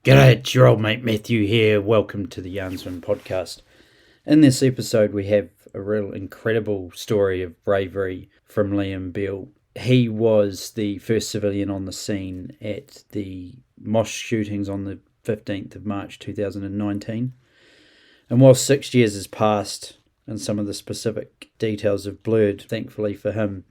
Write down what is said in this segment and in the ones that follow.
G'day, it's your old mate Matthew here. Welcome to the Yarnsman podcast. In this episode, we have a real incredible story of bravery from Liam Beale. He was the first civilian on the scene at the mosque shootings on the 15th of March 2019. And while 6 years has passed and some of the specific details have blurred, thankfully for him,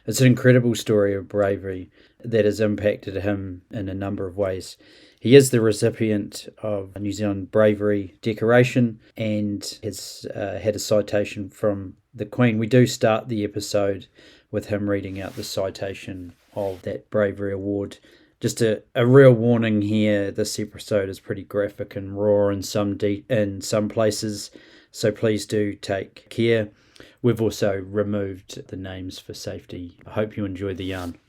it's an incredible story of bravery that has impacted him in a number of ways. He is the recipient of a New Zealand Bravery Decoration and has had a citation from the Queen. We do start the episode with him reading out the citation of that Bravery Award. Just a real warning here, this episode is pretty graphic and raw in some places, so please do take care. We've also removed the names for safety. I hope you enjoy the yarn.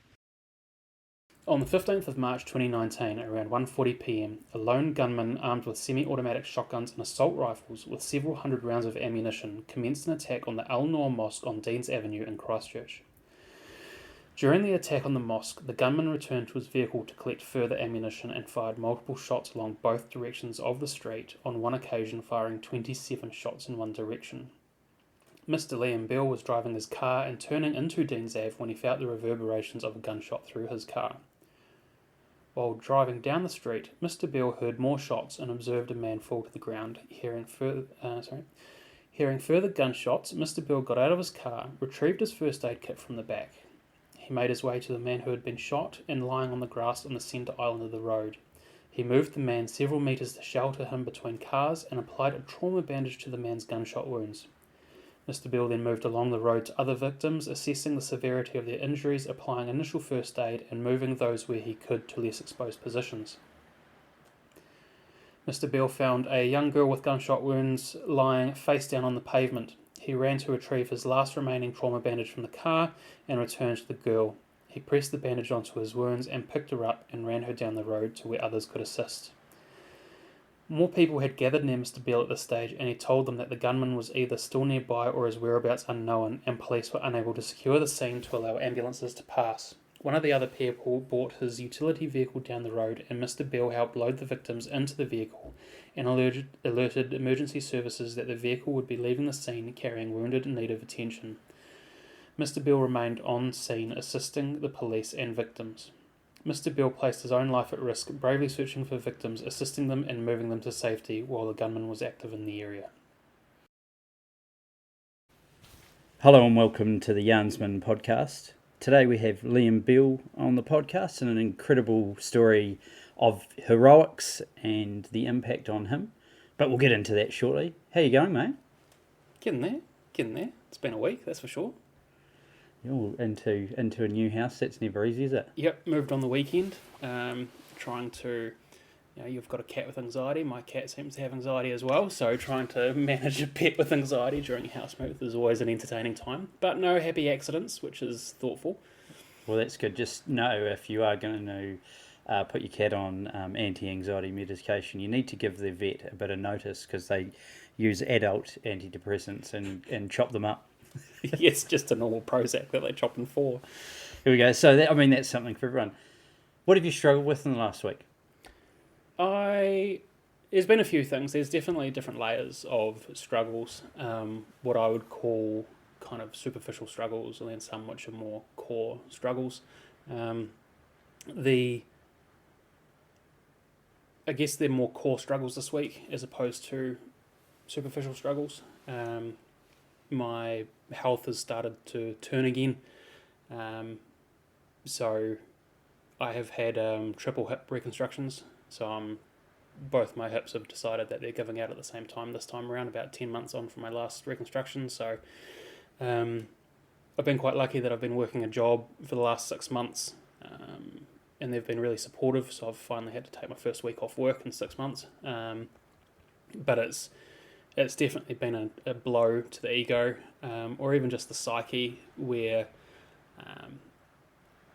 On the 15th of March 2019, around 1:40pm, a lone gunman armed with semi-automatic shotguns and assault rifles with several hundred rounds of ammunition commenced an attack on the Al Noor Mosque on Deans Avenue in Christchurch. During the attack on the mosque, the gunman returned to his vehicle to collect further ammunition and fired multiple shots along both directions of the street, on one occasion firing 27 shots in one direction. Mr. Liam Beale was driving his car and turning into Deans Ave when he felt the reverberations of a gunshot through his car. While driving down the street, Mr. Beale heard more shots and observed a man fall to the ground. Hearing further gunshots, Mr. Beale got out of his car, retrieved his first aid kit from the back. He made his way to the man who had been shot and lying on the grass on the centre island of the road. He moved the man several metres to shelter him between cars and applied a trauma bandage to the man's gunshot wounds. Mr. Beale then moved along the road to other victims, assessing the severity of their injuries, applying initial first aid, and moving those where he could to less exposed positions. Mr. Beale found a young girl with gunshot wounds lying face down on the pavement. He ran to retrieve his last remaining trauma bandage from the car and returned to the girl. He pressed the bandage onto his wounds and picked her up and ran her down the road to where others could assist. More people had gathered near Mr. Beale at this stage, and he told them that the gunman was either still nearby or his whereabouts unknown, and police were unable to secure the scene to allow ambulances to pass. One of the other people brought his utility vehicle down the road, and Mr. Beale helped load the victims into the vehicle and alerted emergency services that the vehicle would be leaving the scene carrying wounded in need of attention. Mr. Beale remained on scene assisting the police and victims. Mr. Beale placed his own life at risk, bravely searching for victims, assisting them and moving them to safety while the gunman was active in the area. Hello and welcome to the Yarnsman podcast. Today we have Liam Beale on the podcast and an incredible story of heroics and the impact on him. But we'll get into that shortly. How you going, mate? Getting there. It's been a week, that's for sure. You're into a new house. That's never easy, is it? Yep, moved on the weekend. Trying to, you've got a cat with anxiety. My cat seems to have anxiety as well. So trying to manage a pet with anxiety during a house move is always an entertaining time. But no happy accidents, which is thoughtful. Well, that's good. Just know if you are going to put your cat on anti-anxiety medication, you need to give the vet a bit of notice because they use adult antidepressants and chop them up. Yes, just a normal Prozac that they chop in four. Here we go. So, that's something for everyone. What have you struggled with in the last week? There's been a few things. There's definitely different layers of struggles. What I would call kind of superficial struggles, and then some which are more core struggles. I guess they're more core struggles this week as opposed to superficial struggles. My health has started to turn again. So I have had triple hip reconstructions. So both my hips have decided that they're giving out at the same time this time around, about 10 months on from my last reconstruction. So I've been quite lucky that I've been working a job for the last 6 months. And they've been really supportive. So I've finally had to take my first week off work in 6 months. But it's definitely been a blow to the ego, or even just the psyche, where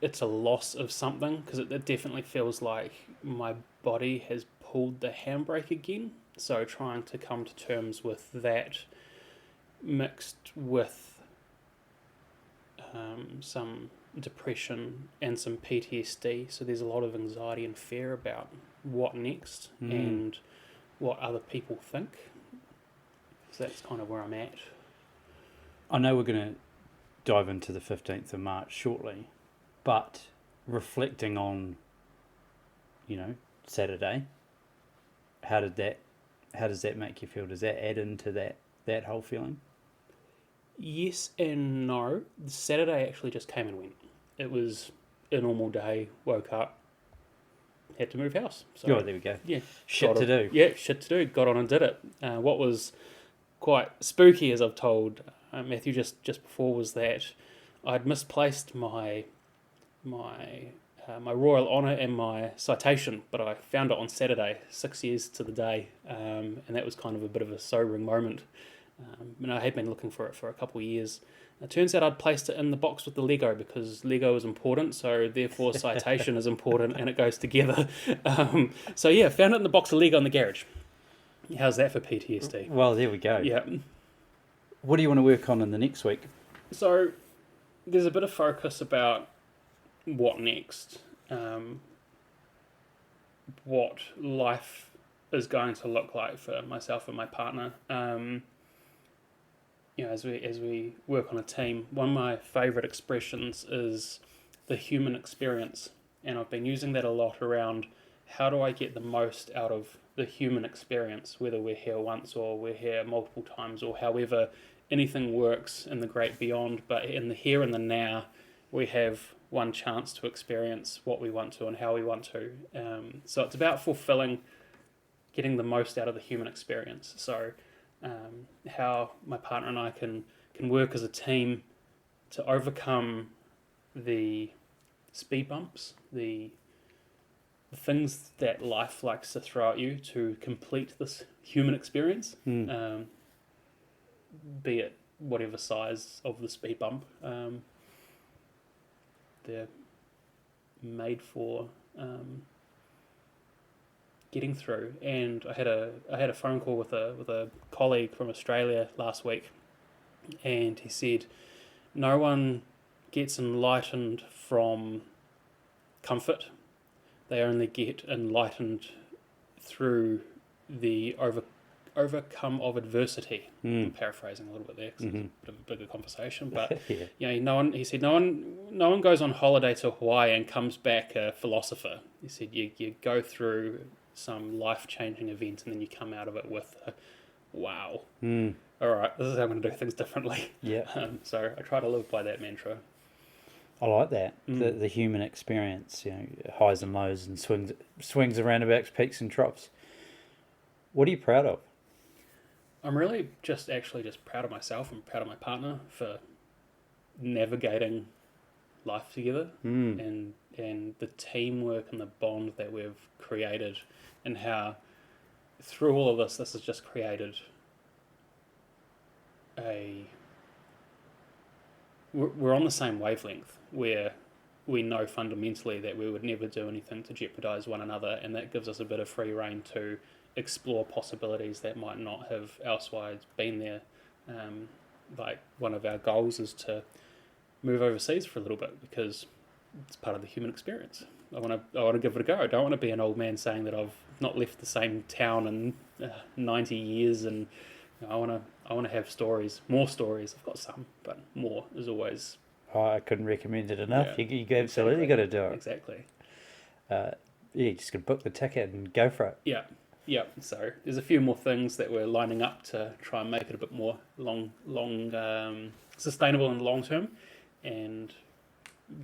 it's a loss of something, because it definitely feels like my body has pulled the handbrake again. So trying to come to terms with that, mixed with some depression and some PTSD. So there's a lot of anxiety and fear about what next and what other people think. So that's kind of where I'm at. I know we're going to dive into the 15th of March shortly, but reflecting on, Saturday, how does that make you feel? Does that add into that whole feeling? Yes and no. Saturday actually just came and went. It was a normal day, woke up, had to move house. So, Oh, there we go. Yeah. Shit to do. Yeah, shit to do. Got on and did it. What was quite spooky, as I've told Matthew just before, was that I'd misplaced my royal honour and my citation, but I found it on Saturday, 6 years to the day, and that was kind of a bit of a sobering moment. And I had been looking for it for a couple of years. It turns out I'd placed it in the box with the Lego because Lego is important, so therefore citation is important, and it goes together. So yeah, found it in the box of Lego in the garage. How's that for PTSD? Well, there we go. Yeah. What do you want to work on in the next week? So there's a bit of focus about what next, what life is going to look like for myself and my partner. As we work on a team, one of my favourite expressions is the human experience, and I've been using that a lot around how do I get the most out of the human experience, whether we're here once or we're here multiple times, or however anything works in the great beyond. But in the here and the now, we have one chance to experience what we want to and how we want to. So it's about fulfilling, getting the most out of the human experience. So how my partner and I can work as a team to overcome the speed bumps, the things that life likes to throw at you to complete this human experience, be it whatever size of the speed bump. They're made for getting through. And I had a phone call with a colleague from Australia last week, and he said no one gets enlightened from comfort. They only get enlightened through the overcome of adversity. I'm paraphrasing a little bit there because it's a bit of a bigger conversation, but yeah. He said no one goes on holiday to Hawaii and comes back a philosopher. He said you go through some life-changing event and then you come out of it with wow. All right, this is how I'm going to do things differently. Yeah. So I try to live by that mantra. I like that. The human experience, highs and lows and swings and roundabouts, peaks and troughs. What are you proud of? I'm really just proud of myself and proud of my partner for navigating life together and the teamwork and the bond that we've created, and how through all of this has just created we're on the same wavelength, where we know fundamentally that we would never do anything to jeopardize one another, and that gives us a bit of free rein to explore possibilities that might not have elsewise been there. Like one of our goals is to move overseas for a little bit because it's part of the human experience. I want to give it a go. I don't want to be an old man saying that I've not left the same town in 90 years, and I want to have stories, more stories. I've got some, but more is always. I couldn't recommend it enough. Yeah, you absolutely got to do it. Exactly. You just got to book the ticket and go for it. Yeah. So there's a few more things that we're lining up to try and make it a bit more long sustainable and long term, and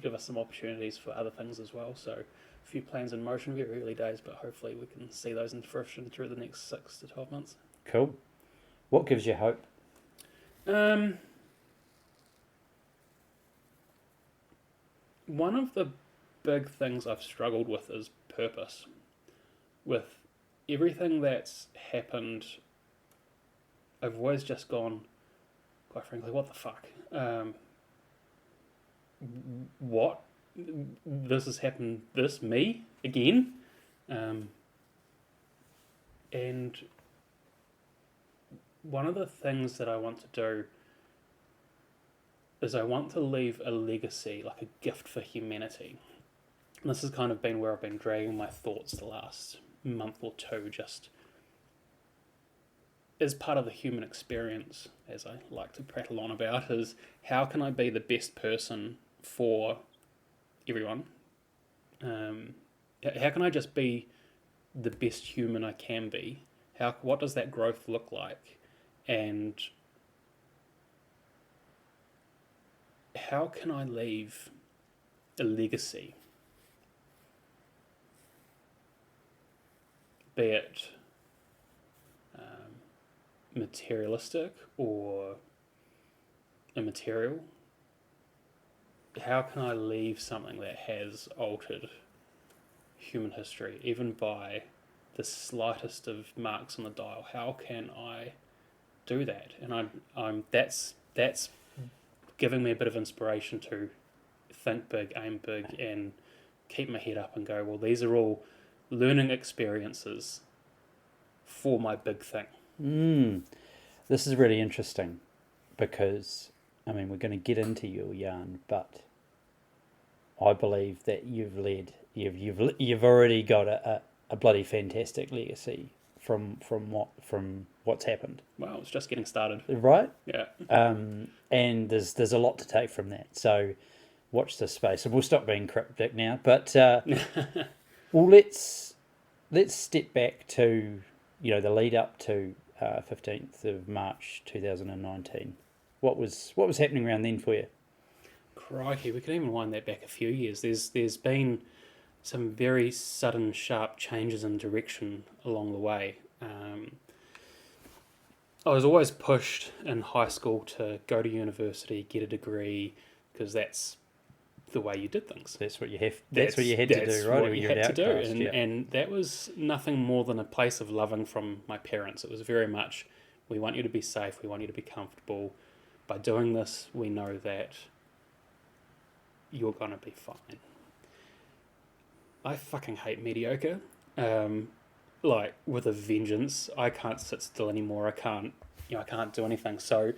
give us some opportunities for other things as well. So a few plans in motion, very early days, but hopefully we can see those in fruition through the next 6 to 12 months. Cool. What gives you hope? One of the big things I've struggled with is purpose. With everything that's happened, I've always just gone, quite frankly, what the fuck? What? This has happened, me, again? And one of the things that I want to do is I want to leave a legacy, like a gift for humanity. And this has kind of been where I've been dragging my thoughts the last month or two, just as part of the human experience, as I like to prattle on about, is how can I be the best person for everyone? How can I just be the best human I can be? What does that growth look like? And how can I leave a legacy? Be it materialistic or immaterial. How can I leave something that has altered human history, even by the slightest of marks on the dial? How can I do that? And I'm that's giving me a bit of inspiration to think big, aim big, and keep my head up and go, well, these are all learning experiences for my big thing. This is really interesting because, I mean, we're going to get into your yarn, but I believe that you've already got a bloody fantastic legacy from what's happened. Well, it's just getting started, right? Yeah. And there's a lot to take from that. So watch this space, and we'll stop being cryptic now. But well, let's step back to the lead up to 15th of March 2019. What was happening around then for you? Crikey, we could even wind that back a few years. There's been some very sudden, sharp changes in direction along the way. I was always pushed in high school to go to university, get a degree, because that's the way you did things. That's what you had to do, right? What you had to do, and that was nothing more than a place of loving from my parents. It was very much, we want you to be safe, we want you to be comfortable. By doing this, we know that you're going to be fine. I fucking hate mediocre. Like, with a vengeance. I can't sit still anymore. I can't do anything. So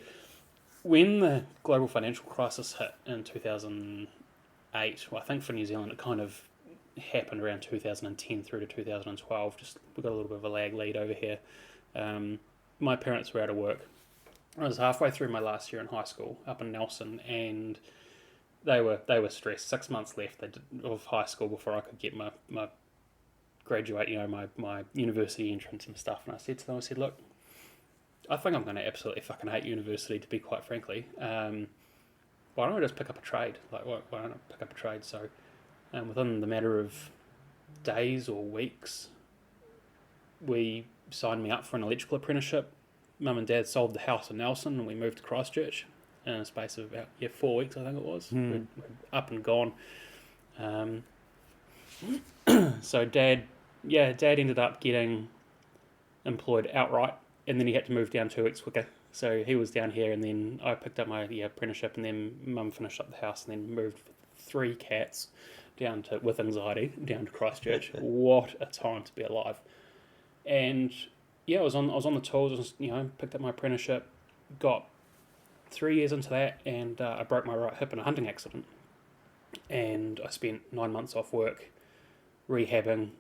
when the global financial crisis hit in 2008, well, I think for New Zealand it kind of happened around 2010 through to 2012. Just we've got a little bit of a lag lead over here. My parents were out of work. I was halfway through my last year in high school up in Nelson, and they were stressed. 6 months left of high school before I could get my graduate, my university entrance and stuff. And I said to them, look, I think I'm going to absolutely fucking hate university, to be quite frankly. Why don't I just pick up a trade? Like, why don't I pick up a trade? So within the matter of days or weeks, we signed me up for an electrical apprenticeship. Mum and Dad sold the house in Nelson, and we moved to Christchurch in a space of about 4 weeks, I think it was. We're up and gone. So Dad ended up getting employed outright, and then he had to move down 2 weeks quicker. So he was down here, and then I picked up my apprenticeship, and then Mum finished up the house, and then moved 3 cats with anxiety down to Christchurch. What a time to be alive! And I was on the tools. Picked up my apprenticeship, got 3 years into that, and I broke my right hip in a hunting accident, and I spent 9 months off work rehabbing.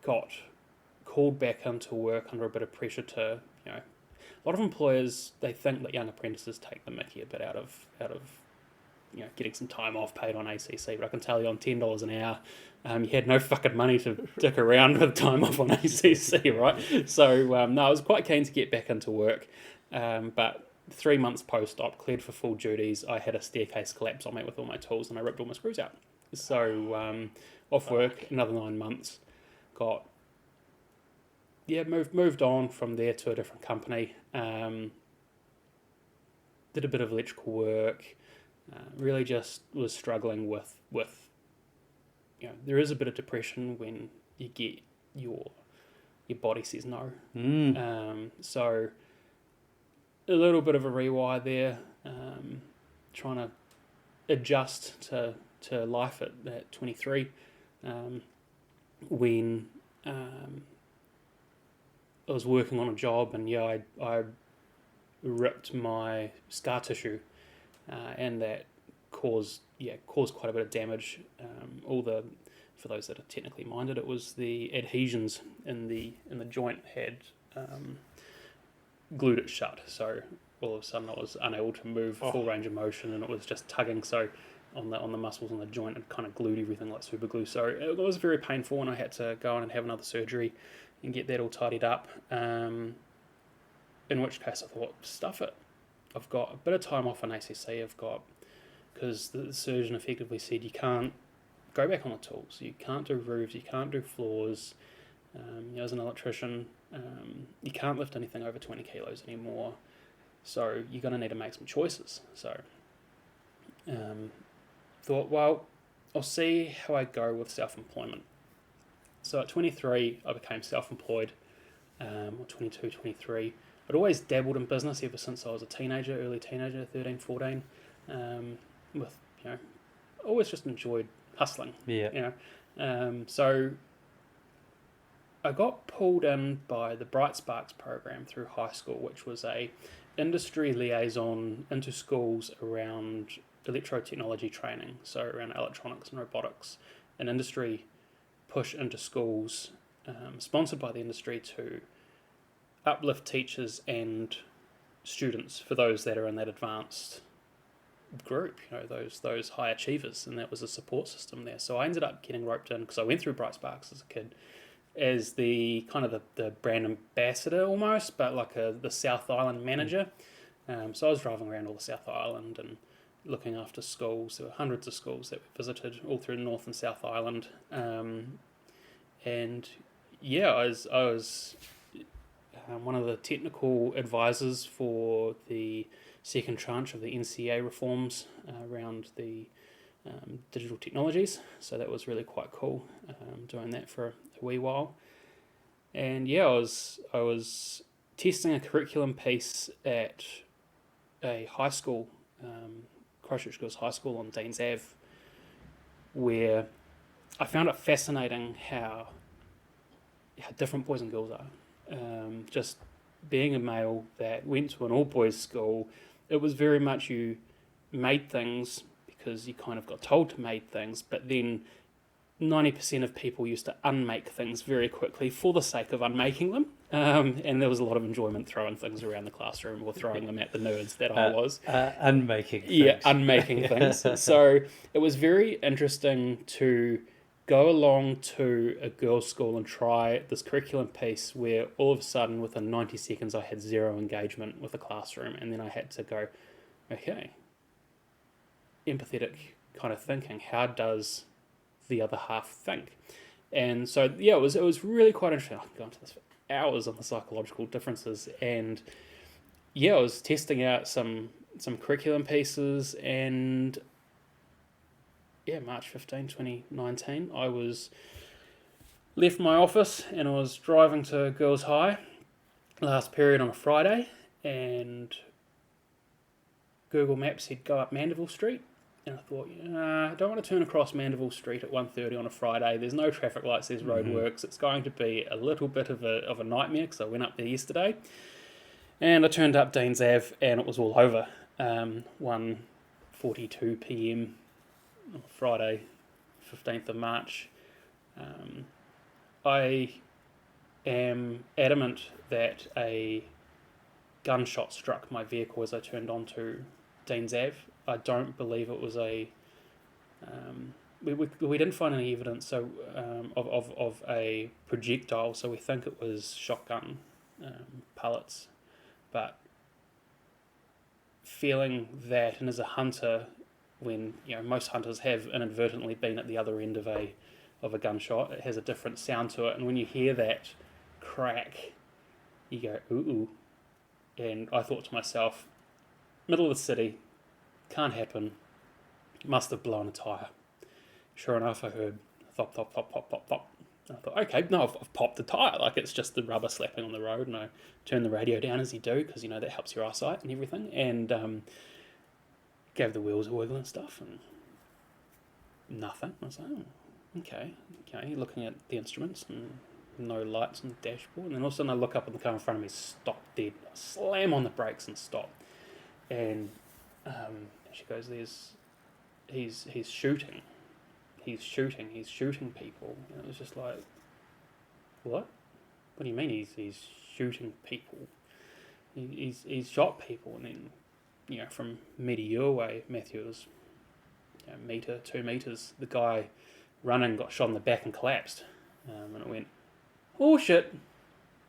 Got called back into work under a bit of pressure to, a lot of employers, they think that young apprentices take the mickey a bit out of getting some time off paid on ACC, but I can tell you on $10 an hour, you had no fucking money to dick around with time off on ACC, right? So, I was quite keen to get back into work, but 3 months post-op, cleared for full duties, I had a staircase collapse on me with all my tools, and I ripped all my screws out. So, off work, another 9 months, moved on from there to a different company, did a bit of electrical work, really just was struggling with there is a bit of depression when you get your body says no. So a little bit of a rewire there, trying to adjust to life at 23, when I was working on a job, and I ripped my scar tissue, and that caused quite a bit of damage. All the for those that are technically minded, it was the adhesions in the joint had glued it shut. So all of a sudden I was unable to move full range of motion, and it was just tugging. So on the muscles on the joint, it kind of glued everything like super glue. So it was very painful, and I had to go on and have another surgery and get that all tidied up. In which case I thought, stuff it. I've got a bit of time off on ACC. Because the surgeon effectively said you can't go back on the tools. You can't do roofs. You can't do floors. As an electrician, you can't lift anything over 20 kilos anymore. So you're going to need to make some choices. So thought, well, I'll see how I go with self-employment. So at 23, I became self-employed, or 22, 23. I'd always dabbled in business ever since I was a teenager, early teenager, 13, 14, with, always just enjoyed hustling. Yeah. So I got pulled in by the Bright Sparks program through high school, which was a industry liaison into schools around electrotechnology training, so around electronics and robotics, an industry push into schools, sponsored by the industry to uplift teachers and students for those that are in that advanced group, those high achievers, and that was a support system there. So I ended up getting roped in because I went through Bright Sparks as a kid as the kind of the brand ambassador almost, but like the South Island manager. So I was driving around all the South Island and looking after schools. There were hundreds of schools that we visited all through North and South Island, and yeah, I was one of the technical advisors for the second tranche of the NCA reforms around the digital technologies. So that was really quite cool, doing that for a wee while. And yeah, I was testing a curriculum piece at a high school, Christchurch Girls High School on Deans Ave, where I found it fascinating how different boys and girls are. Just being a male that went to an all-boys school, it was very much you made things because you kind of got told to make things, but then 90% of people used to unmake things very quickly for the sake of unmaking them. And there was a lot of enjoyment throwing things around the classroom or throwing them at the nerds that I was. Unmaking things. Yeah, unmaking things. So it was very interesting to go along to a girls' school and try this curriculum piece where all of a sudden within 90 seconds I had zero engagement with the classroom, and then I had to go, okay, empathetic kind of thinking. How does the other half think? And so yeah, it was really quite interesting. I can go into this for hours on the psychological differences, and yeah, I was testing out some curriculum pieces, and yeah, March 15, 2019, I was left my office and I was driving to Girls High last period on a Friday, and Google Maps said go up Mandeville Street. And I thought, I don't want to turn across Mandeville Street at 1:30 on a Friday. There's no traffic lights, there's roadworks. It's going to be a little bit of a nightmare because I went up there yesterday. And I turned up Deans Ave and it was all over. 1:42 p.m. on Friday, 15th of March. I am adamant that a gunshot struck my vehicle as I turned onto Deans Ave. I don't believe it was a... we didn't find any evidence of a projectile, so we think it was shotgun pellets. But feeling that, and as a hunter, when most hunters have inadvertently been at the other end of a gunshot, it has a different sound to it, and when you hear that crack, you go ooh. And I thought to myself, middle of the city, can't happen, must have blown a tyre. Sure enough, I heard thop, thop, thop, pop, pop, pop. And I thought, okay, no, I've popped the tyre, like it's just the rubber slapping on the road, and I turned the radio down as you do, because that helps your eyesight and everything, and gave the wheels a wiggle and stuff, and nothing. I was like, oh, okay, looking at the instruments, and no lights on the dashboard, and then all of a sudden I look up and the car in front of me stopped dead. I slam on the brakes and stop, and she goes, he's shooting. he's shooting people. And it was just like, what? What do you mean he's shooting people? He's shot people, and then, from meter your way, Matthew, it was, meter, 2 meters. The guy running got shot in the back and collapsed, and it went, oh shit,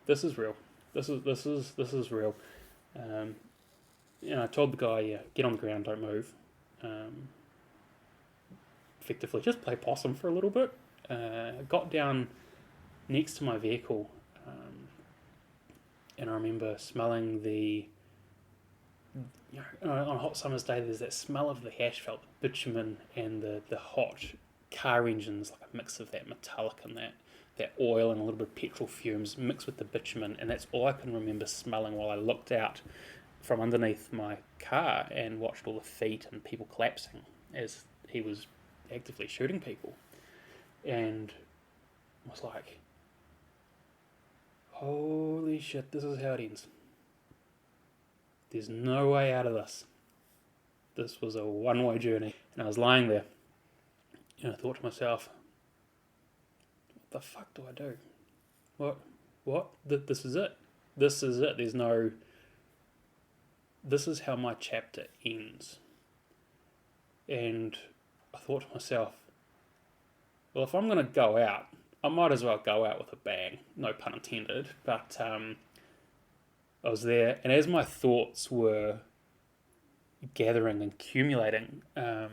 this is real. This is real. I told the guy, get on the ground, don't move. Effectively, just play possum for a little bit. Got down next to my vehicle, and I remember smelling on a hot summer's day, there's that smell of the asphalt, bitumen, and the hot car engines, like a mix of that metallic and that oil and a little bit of petrol fumes mixed with the bitumen, and that's all I can remember smelling while I looked out from underneath my car and watched all the feet and people collapsing as he was actively shooting people. And I was like, holy shit, this is how it ends. There's no way out of this. This was a one-way journey. And I was lying there, and I thought to myself, what the fuck do I do? What? This is it. This is it. This is how my chapter ends. And I thought to myself, well, if I'm going to go out, I might as well go out with a bang. No pun intended. But I was there, and as my thoughts were gathering and accumulating, there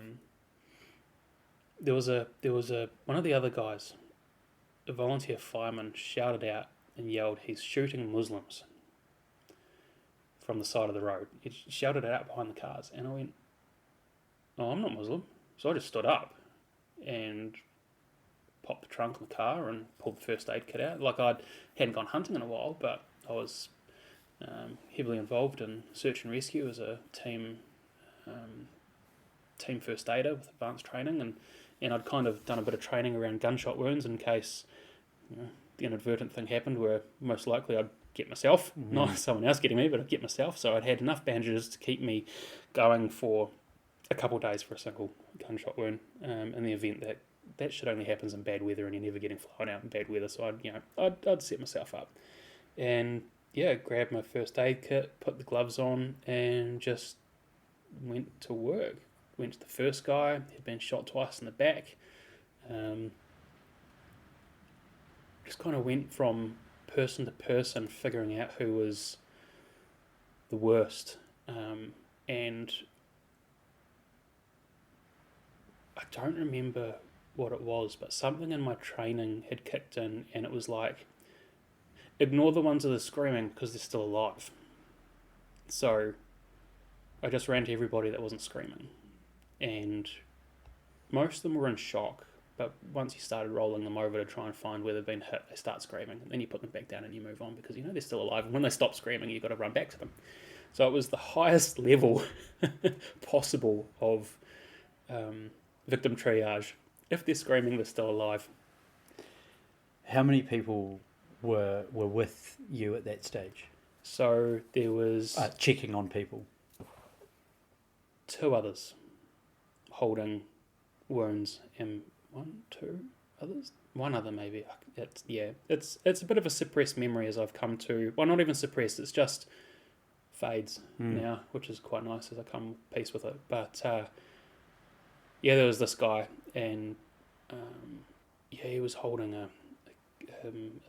was one of the other guys, a volunteer fireman, shouted out and yelled, "He's shooting Muslims," from the side of the road. He shouted it out behind the cars, and I went, "Oh, I'm not Muslim." So I just stood up and popped the trunk of the car and pulled the first aid kit out. Like, I hadn't gone hunting in a while, but I was heavily involved in search and rescue as a team first aider with advanced training, and I'd kind of done a bit of training around gunshot wounds in case the inadvertent thing happened, where most likely I'd get myself, not someone else getting me, but I'd get myself. So I'd had enough bandages to keep me going for a couple of days for a single gunshot wound, in the event that shit only happens in bad weather and you're never getting flown out in bad weather. So I'd set myself up, and grabbed my first aid kit, put the gloves on, and just went to work. Went to the first guy. He'd been shot twice in the back. Just kind of went from person to person, figuring out who was the worst. And I don't remember what it was, but something in my training had kicked in, and it was like, ignore the ones that are screaming because they're still alive. So I just ran to everybody that wasn't screaming, and most of them were in shock, but once you started rolling them over to try and find where they've been hit, they start screaming, and then you put them back down and you move on, because they're still alive, and when they stop screaming, you've got to run back to them. So it was the highest level possible of victim triage. If they're screaming, they're still alive. How many people were with you at that stage? So there was checking on people. 2 others holding wounds, and 1 other maybe. It's a bit of a suppressed memory, as I've come to. Well, not even suppressed. It's just fades now, which is quite nice as I come peace with it. But there was this guy, and he was holding a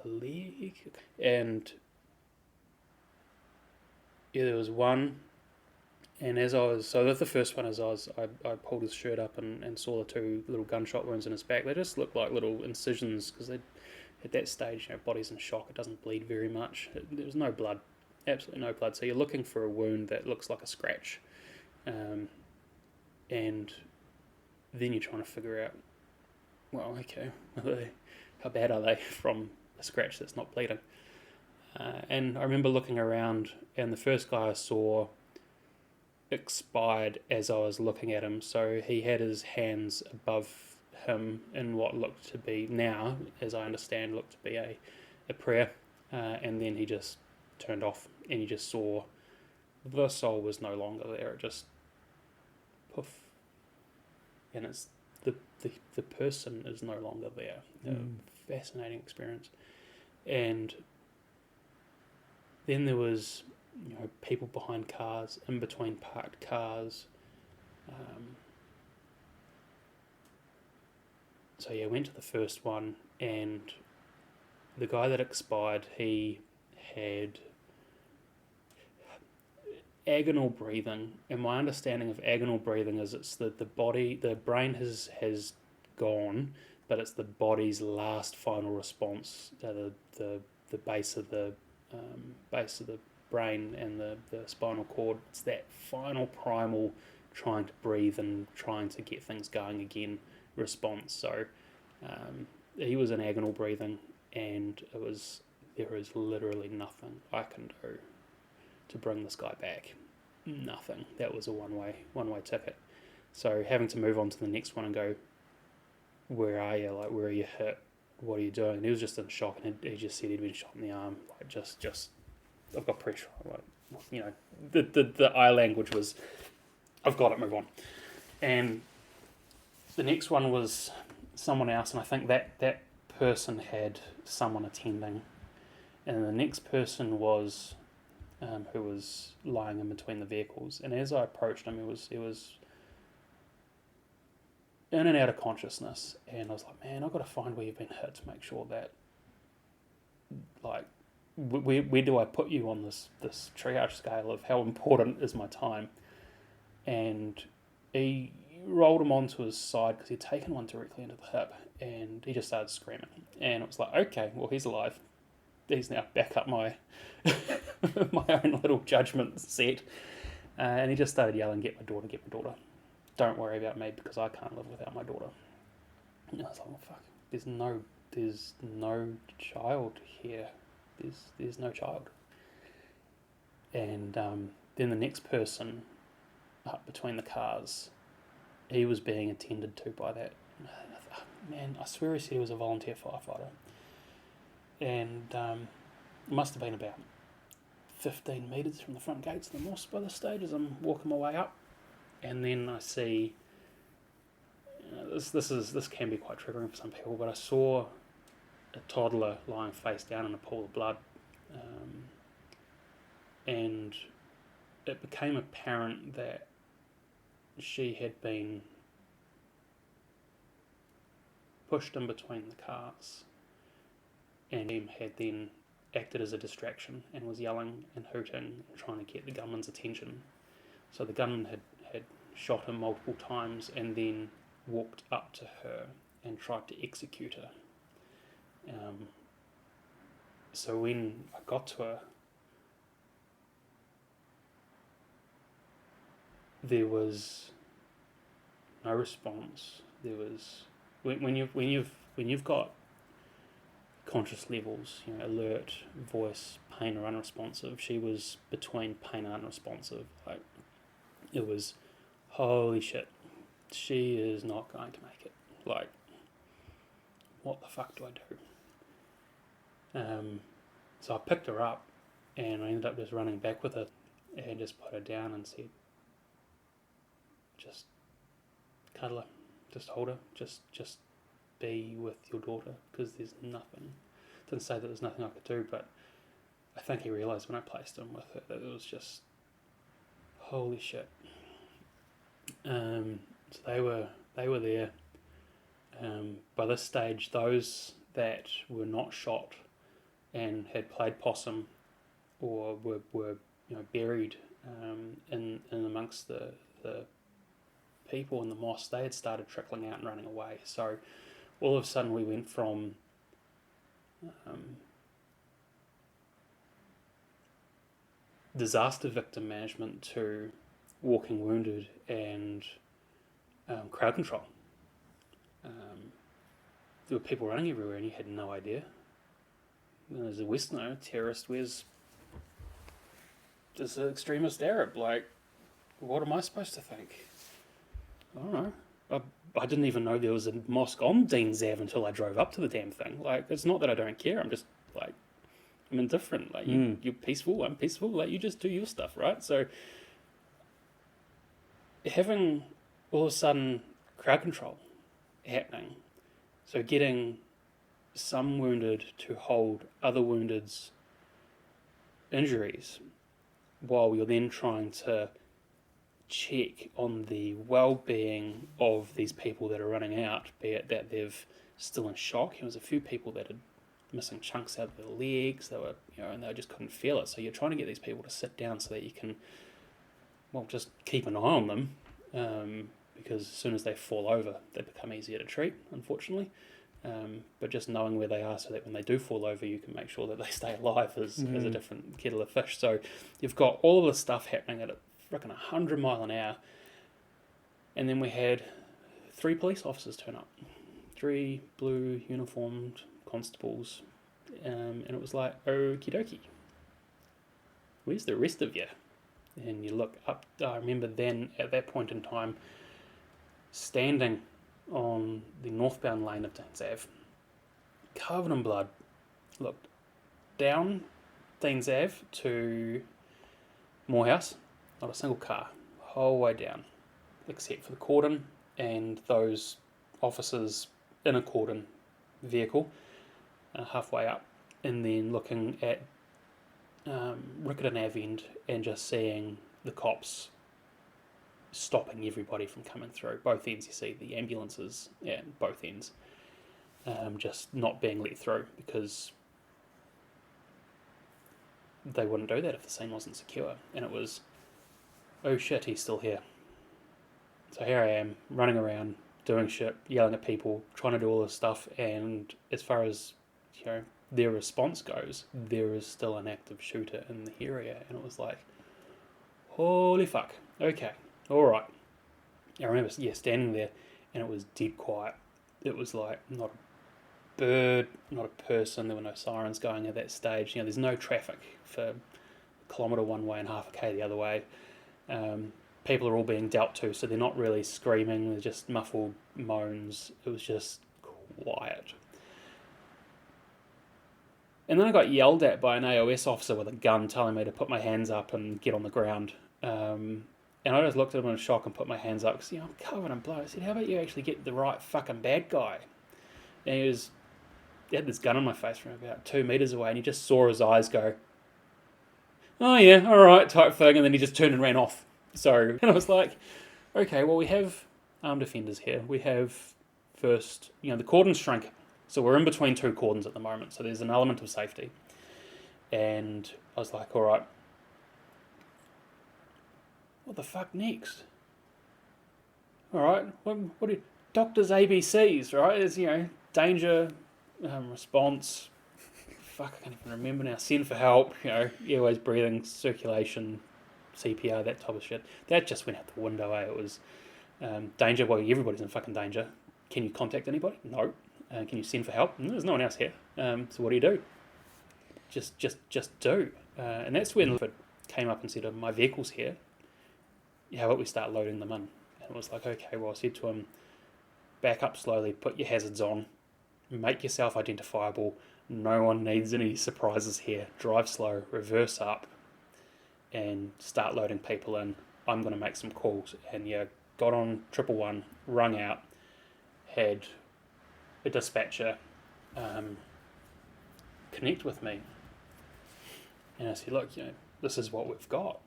leg, and there was one. And as the first one, I pulled his shirt up and saw the 2 little gunshot wounds in his back. They just looked like little incisions, because at that stage, body's in shock. It doesn't bleed very much. There was no blood, absolutely no blood. So you're looking for a wound that looks like a scratch, and then you're trying to figure out, well, okay, how bad are they from a scratch that's not bleeding? And I remember looking around, and the first guy I saw expired as I was looking at him. So he had his hands above him in what looked to be, now as I understand, looked to be a prayer, and then he just turned off, and you just saw the soul was no longer there. It just poof, and the person is no longer there. Fascinating experience. And then there was, people behind cars, in between parked cars. So yeah, went to the first one, and the guy that expired, he had agonal breathing, and my understanding of agonal breathing is it's the brain has gone, but it's the body's last final response to the base of the brain and the spinal cord. It's that final primal trying to breathe and trying to get things going again response. So he was in agonal breathing, and there is literally nothing I can do to bring this guy back. Nothing. That was a one-way ticket. So having to move on to the next one and go, where are you? Like, where are you hit? What are you doing? And he was just in shock, and he just said he'd been shot in the arm. Like, just I've got pressure. Like, the eye language was, I've got it, move on. And the next one was someone else, and I think that person had someone attending, and the next person was who was lying in between the vehicles. And as I approached him, he was in and out of consciousness, and I was like, man, I've got to find where you've been hit to make sure that, like, where do I put you on this triage scale of how important is my time? And he rolled him onto his side because he'd taken one directly into the hip, and he just started screaming. And it was like, okay, well, he's alive. He's now back up my my own little judgment set. And he just started yelling, get my daughter. Don't worry about me because I can't live without my daughter. And I was like, well, fuck, there's no child here. There's no child. And then the next person up between the cars, he was being attended to by that. Man, I swear he said he was a volunteer firefighter. And it must have been about 15 metres from the front gates of the mosque by this stage as I'm walking my way up. And then I see, this can be quite triggering for some people, but I saw a toddler lying face down in a pool of blood. And it became apparent that she had been pushed in between the cars, and him had then acted as a distraction and was yelling and hooting and trying to get the gunman's attention. So the gunman had shot him multiple times and then walked up to her and tried to execute her. So when I got to her, there was no response. There was when you've got conscious levels, alert, voice, pain or unresponsive. She was between pain and unresponsive. Like, it was, holy shit, she is not going to make it. Like, what the fuck do I do? So I picked her up, and I ended up just running back with her and just put her down and said, just cuddle her, just hold her, just be with your daughter, because there's nothing. Didn't say that there's nothing I could do, but I think he realised when I placed him with her that it was just, holy shit. So they were there. By this stage, those that were not shot and had played possum or were buried in amongst the people in the mosque, they had started trickling out and running away. So all of a sudden we went from disaster victim management to walking wounded and crowd control. There were people running everywhere and you had no idea. And as a Westerner, terrorist wears just an extremist Arab. Like, what am I supposed to think? I don't know. I didn't even know there was a mosque on Dean's Ave until I drove up to the damn thing. Like, it's not that I don't care. I'm just, like, I'm indifferent. Like, you're peaceful, I'm peaceful. Like, you just do your stuff, right? So, having all of a sudden crowd control happening. So getting some wounded to hold other wounded's injuries while you're then trying to check on the well-being of these people that are running out, be it that they've still in shock. There was a few people that had missing chunks out of their legs, and they just couldn't feel it. So you're trying to get these people to sit down so that you can, just keep an eye on them, because as soon as they fall over, they become easier to treat, unfortunately. But just knowing where they are so that when they do fall over, you can make sure that they stay alive is a different kettle of fish. So you've got all of this stuff happening at a freaking 100 mile an hour. And then we had 3 police officers turn up. 3 blue uniformed constables. And it was like, okie dokie. Where's the rest of you? And you look up. I remember then, at that point in time, standing on the northbound lane of Deans Ave, covered in blood, looked down Deans Ave to Morehouse, not a single car, whole way down, except for the cordon and those officers in a cordon vehicle, halfway up, and then looking at Riccarton Ave end and just seeing the cops stopping everybody from coming through. Both ends, you see the ambulances at both ends, just not being let through because they wouldn't do that if the scene wasn't secure. And it was, oh shit, he's still here. So here I am, running around, doing shit, yelling at people, trying to do all this stuff, and as far as their response goes, there is still an active shooter in the area, and it was like, holy fuck, okay. All right. I remember, standing there, and it was dead quiet. It was like not a bird, not a person. There were no sirens going at that stage. There's no traffic for a kilometre one way and half a k the other way. People are all being dealt to, so they're not really screaming. They're just muffled moans. It was just quiet. And then I got yelled at by an AOS officer with a gun, telling me to put my hands up and get on the ground. And I just looked at him in shock and put my hands up because, I'm covered in blood. I said, how about you actually get the right fucking bad guy? And he had this gun on my face from about 2 metres away, and you just saw his eyes go, oh yeah, all right, type thing, and then he just turned and ran off. So, and I was like, okay, well, we have armed offenders here. We have first, the cordon's shrinking. So we're in between 2 cordons at the moment, so there's an element of safety. And I was like, all right, what the fuck next? All right, what do doctors ABCs, right? It's, danger, response, fuck, I can't even remember now, send for help, airways, breathing, circulation, CPR, that type of shit. That just went out the window, eh? It was danger, well, everybody's in fucking danger. Can you contact anybody? No. Can you send for help? No, there's no one else here. So what do? Just do. And that's when Clifford came up and said, my vehicle's here. How about we start loading them in? And it was like, okay, well, I said to him, back up slowly, put your hazards on, make yourself identifiable. No one needs any surprises here. Drive slow, reverse up, and start loading people in. I'm going to make some calls. And got on 111, rung out, had a dispatcher connect with me. And I said, look, this is what we've got.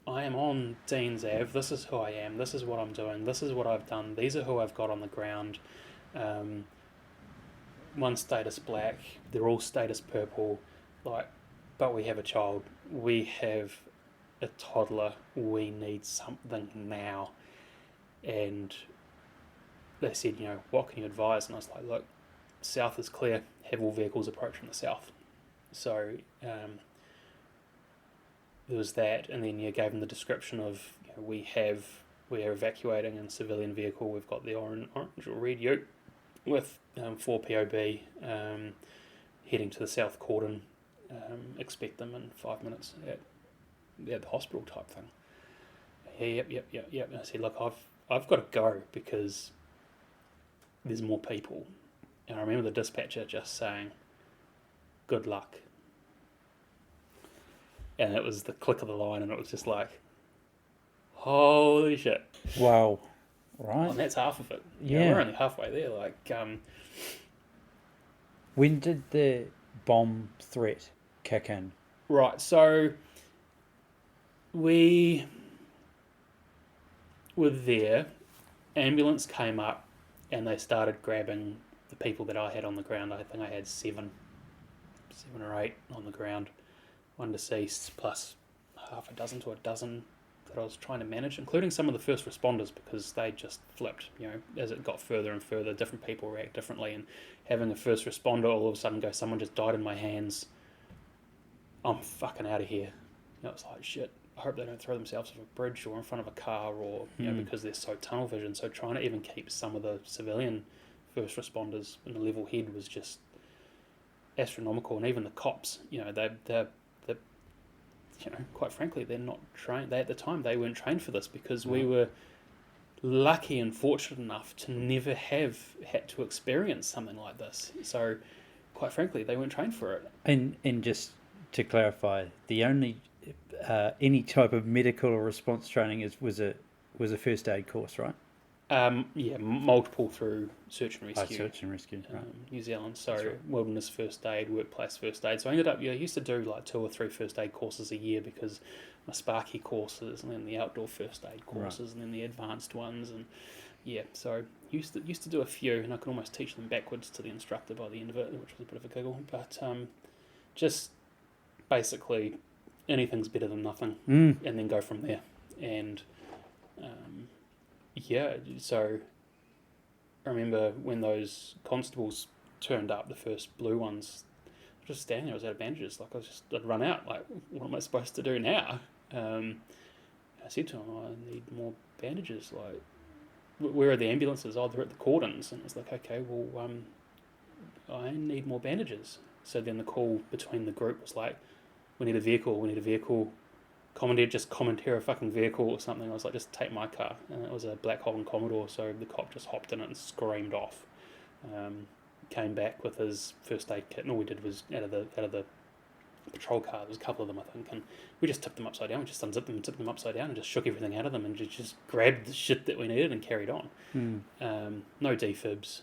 I am on Deans Ave, this is who I am, this is what I'm doing, this is what I've done, these are who I've got on the ground. One status black, they're all status purple, but we have a child, we have a toddler, we need something now. And they said, what can you advise? And I was like, look, south is clear, have all vehicles approach from the south. So there was that, and then you gave them the description of we are evacuating in civilian vehicle. We've got the orange or red ute with 4 POB heading to the south cordon. Expect them in 5 minutes at the hospital type thing. Yep. And I said, look, I've got to go because there's more people. And I remember the dispatcher just saying, good luck. And it was the click of the line, and it was just like, holy shit. Wow. Right. And that's half of it. Yeah. We're only halfway there. When did the bomb threat kick in? Right, so we were there. Ambulance came up, and they started grabbing the people that I had on the ground. I think I had seven or eight on the ground, one deceased, plus half a dozen to a dozen that I was trying to manage, including some of the first responders, because they just flipped. As it got further and further, different people react differently, and having a first responder all of a sudden go, "Someone just died in my hands. I'm fucking out of here." It's like, shit. I hope they don't throw themselves off a bridge or in front of a car, or because they're so tunnel vision. So trying to even keep some of the civilian first responders in a level head was just astronomical. And even the cops, they're quite frankly, they're not trained. At the time, they weren't trained for this, because we were lucky and fortunate enough to never have had to experience something like this. So, quite frankly, they weren't trained for it. And just to clarify, the only any type of medical or response training was a first aid course, right? Multiple through search and rescue. Search and rescue, right. New Zealand. So right. wilderness first aid, workplace first aid. So I ended up, I used to do like 2 or 3 first aid courses a year, because my Sparky courses, and then the outdoor first aid courses, and then the advanced ones, and so used to do a few, and I could almost teach them backwards to the instructor by the end of it, which was a bit of a giggle. But just basically, anything's better than nothing, and then go from there. And so I remember when those constables turned up, the first blue ones, I was just standing there. I was out of bandages. I'd run out. Like, what am I supposed to do now? I said to them, I need more bandages. Like, where are the ambulances? Oh, they're at the cordons. And I was like, okay, well, I need more bandages. So then the call between the group was like, we need a vehicle. Commandeer a fucking vehicle or something. I was like, just take my car. And it was a Black Hole and Commodore, so the cop just hopped in it and screamed off. Came back with his first aid kit, and all we did was out of the patrol car, there was a couple of them, I think, and we just tipped them upside down. We just unzipped them and tipped them upside down and just shook everything out of them and just grabbed the shit that we needed and carried on. No defibs,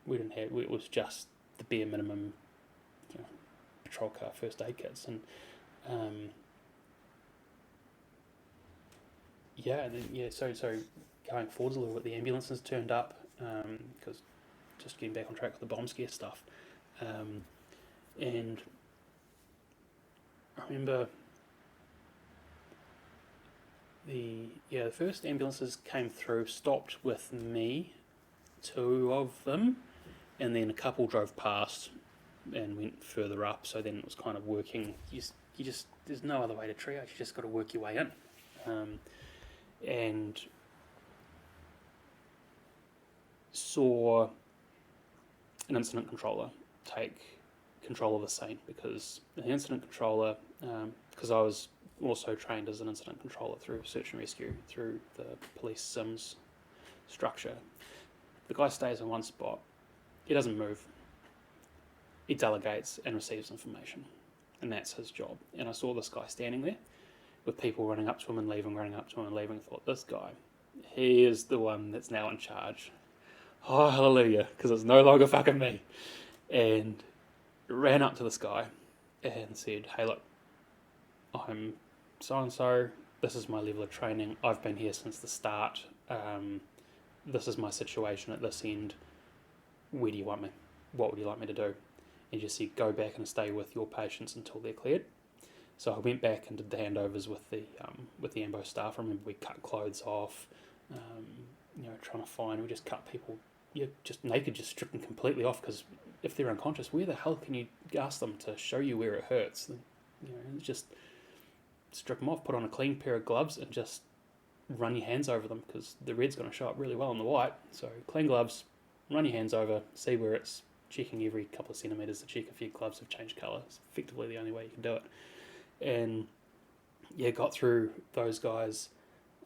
we didn't have, it was just the bare minimum patrol car first aid kits. And so going forwards a little bit, the ambulances turned up, because just getting back on track with the bomb scare stuff, and I remember the first ambulances came through, stopped with me, 2 of them, and then a couple drove past and went further up. So then it was kind of working. You just there's no other way to triage. You just got to work your way in. And saw an incident controller take control of the scene, because the incident controller, because I was also trained as an incident controller through search and rescue, through the police SIMS structure. The guy stays in one spot, he doesn't move, he delegates and receives information, and that's his job. And I saw this guy standing there with people running up to him and leaving, thought, this guy, he is the one that's now in charge. Oh, hallelujah, because it's no longer fucking me. And ran up to this guy and said, hey, look, I'm so-and-so, this is my level of training, I've been here since the start, this is my situation at this end, where do you want me? What would you like me to do? And just said, go back and stay with your patients until they're cleared. So I went back and did the handovers with the AMBO staff. I remember we cut clothes off, trying to find, we just cut people just naked, just stripped them completely off, because if they're unconscious, where the hell can you ask them to show you where it hurts? Just strip them off, put on a clean pair of gloves, and just run your hands over them, because the red's going to show up really well in the white. So clean gloves, run your hands over, see where it's, checking every couple of centimetres to check if your gloves have changed colour. It's effectively the only way you can do it. And got through those guys,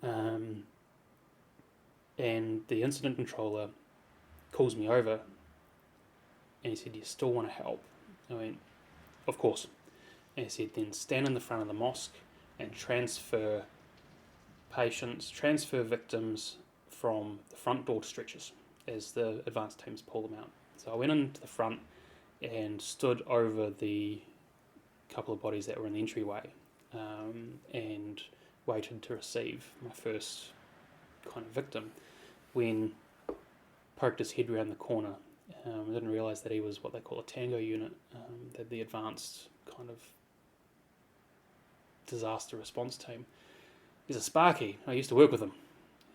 and the incident controller calls me over and he said, do you still want to help? I went, of course. And he said, then stand in the front of the mosque and transfer victims from the front door to stretchers as the advanced teams pull them out. So I went into the front and stood over the couple of bodies that were in the entryway, and waited to receive my first kind of victim when poked his head around the corner. I didn't realise that he was what they call a tango unit, the advanced kind of disaster response team. He's a Sparky. I used to work with him.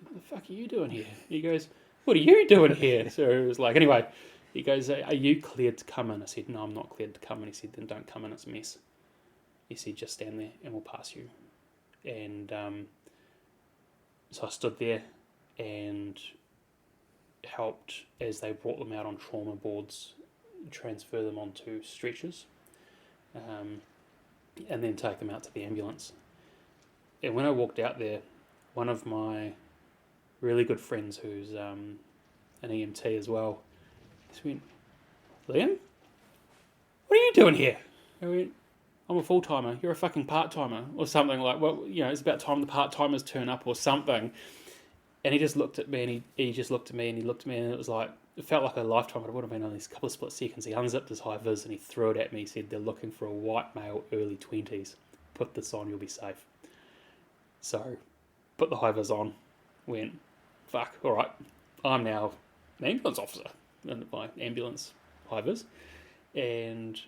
What the fuck are you doing here? He goes, what are you doing here? So it was like, anyway, he goes, are you cleared to come in? I said, no, I'm not cleared to come in. He said, then don't come in, it's a mess. He said, just stand there and we'll pass you. And so I stood there and helped as they brought them out on trauma boards, transfer them onto stretchers, and then take them out to the ambulance. And when I walked out there, one of my really good friends who's an EMT as well, just went, Liam, what are you doing here? I went, I'm a full-timer, you're a fucking part-timer, or something like, well, it's about time the part-timers turn up or something. And he just looked at me, and he just looked at me, and he looked at me, and it was like, it felt like a lifetime, but it would have been only a couple of split seconds. He unzipped his high-vis, and he threw it at me. He said, they're looking for a white male, early 20s. Put this on, you'll be safe. So, put the high-vis on, went, fuck, all right, I'm now an ambulance officer in my ambulance high-vis. And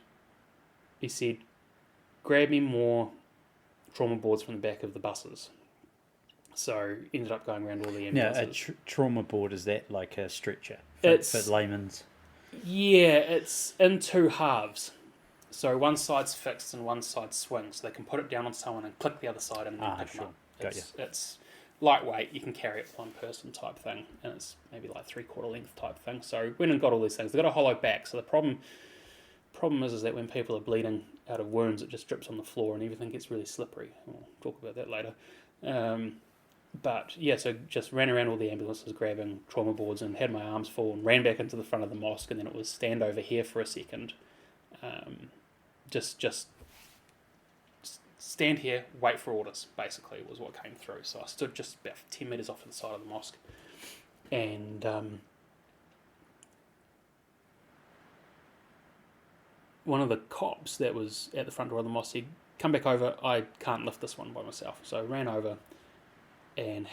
he said, grab me more trauma boards from the back of the buses. So ended up going around all the ambulances. Now, a trauma board, is that like a stretcher for layman's? Yeah, it's in two halves. So one side's fixed and one side swings. So they can put it down on someone and click the other side and then pick them up. It's lightweight, you can carry it for one person type thing, and it's maybe like 3/4 length type thing. So went and got all these things. They've got a hollow back, so the problem is that when people are bleeding out of wounds, it just drips on the floor and everything gets really slippery. We'll talk about that later. But yeah, so just ran around all the ambulances grabbing trauma boards and had my arms full and ran back into the front of the mosque, and then it was stand over here for a second. Just stand here, wait for orders, basically, was what came through. So I stood just about 10 metres off to the side of the mosque, and one of the cops that was at the front door of the mosque said, come back over, I can't lift this one by myself. So I ran over and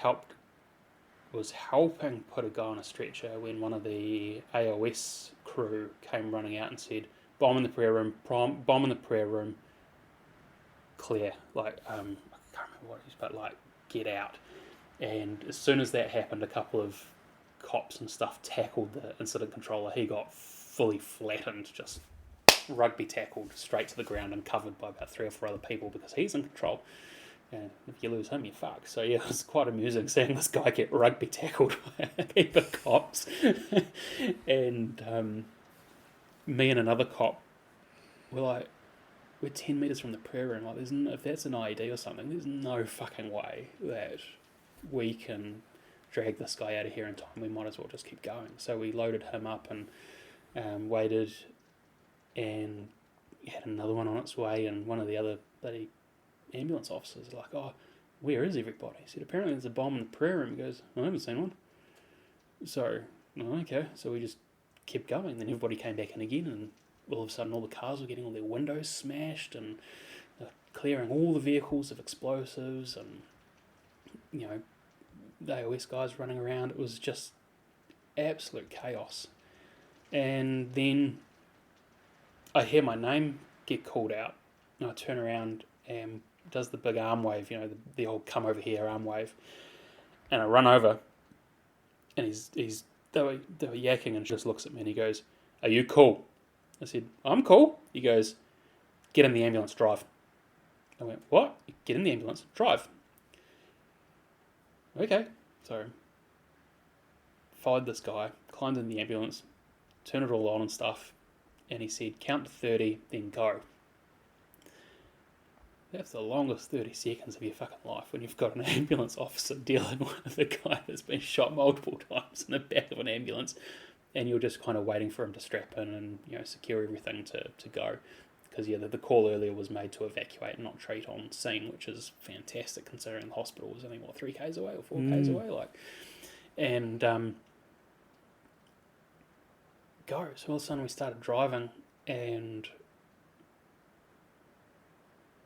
was helping put a guy on a stretcher when one of the AOS crew came running out and said, bomb in the prayer room, clear. Like, I can't remember what it was, but like, get out. And as soon as that happened, a couple of cops and stuff tackled the incident controller. He got fully flattened, just rugby tackled straight to the ground and covered by about 3 or 4 other people because he's in control. And if you lose him, you're fucked. So yeah, it was quite amusing seeing this guy get rugby tackled by a heap of cops. And me and another cop were like, we're 10 metres from the prayer room. Like, if that's an IED or something, there's no fucking way that we can drag this guy out of here in time. We might as well just keep going. So we loaded him up and waited, and had another one on its way, and one of the other bloody ambulance officers like, oh, where is everybody? He said, apparently there's a bomb in the prayer room. He goes, I haven't seen one. So, okay. So we just kept going. Then everybody came back in again, and all of a sudden all the cars were getting all their windows smashed, and clearing all the vehicles of explosives, and the AOS guys running around. It was just absolute chaos. And then I hear my name get called out, and I turn around and does the big arm wave, the old come over here arm wave, and I run over, and they were yakking, and just looks at me and he goes, are you cool? I said, I'm cool. He goes, get in the ambulance, drive. I went, what? Get in the ambulance, drive. Okay. So followed this guy, climbed in the ambulance, turned it all on and stuff, and he said, count to 30, then go. That's the longest 30 seconds of your fucking life when you've got an ambulance officer dealing with a guy that's been shot multiple times in the back of an ambulance, and you're just kind of waiting for him to strap in and secure everything to go. Because the call earlier was made to evacuate and not treat on scene, which is fantastic considering the hospital was only 3 k's away or 4 k's away. And go. So all of a sudden we started driving, and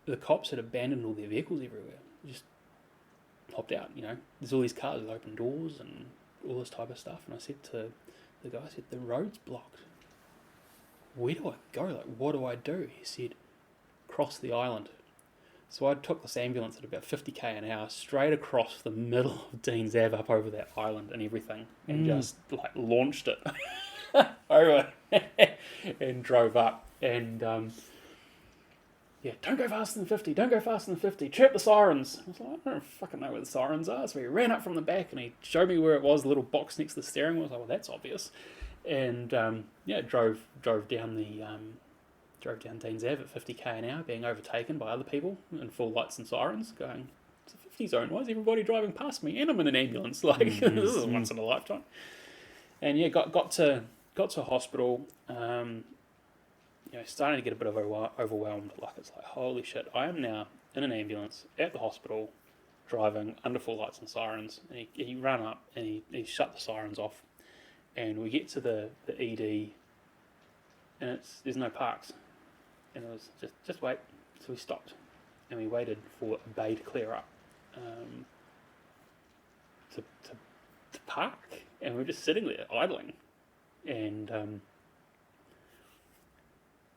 the cops had abandoned all their vehicles everywhere. Just hopped out, There's all these cars with open doors and all this type of stuff. And I said to the guy, the road's blocked. Where do I go? Like, what do I do? He said, cross the island. So I took this ambulance at about 50k an hour straight across the middle of Dean's Ave up over that island and everything, and just like launched it over and drove up. And don't go faster than 50, don't go faster than 50, chirp the sirens. I was like, I don't fucking know where the sirens are. So he ran up from the back and he showed me where it was, the little box next to the steering wheel. I was like, well, that's obvious. And drove down Dean's Ave at 50k an hour, being overtaken by other people in full lights and sirens, going, it's a 50 zone, why is everybody driving past me? And I'm in an ambulance, this is once in a lifetime. And got to hospital, starting to get a bit of overwhelmed, like it's like, holy shit, I am now in an ambulance at the hospital, driving under full lights and sirens. And he ran up and he shut the sirens off, and we get to the ED, and there's no parks. And it was just wait. So we stopped, and we waited for a bay to clear up, to park, and we were just sitting there idling, and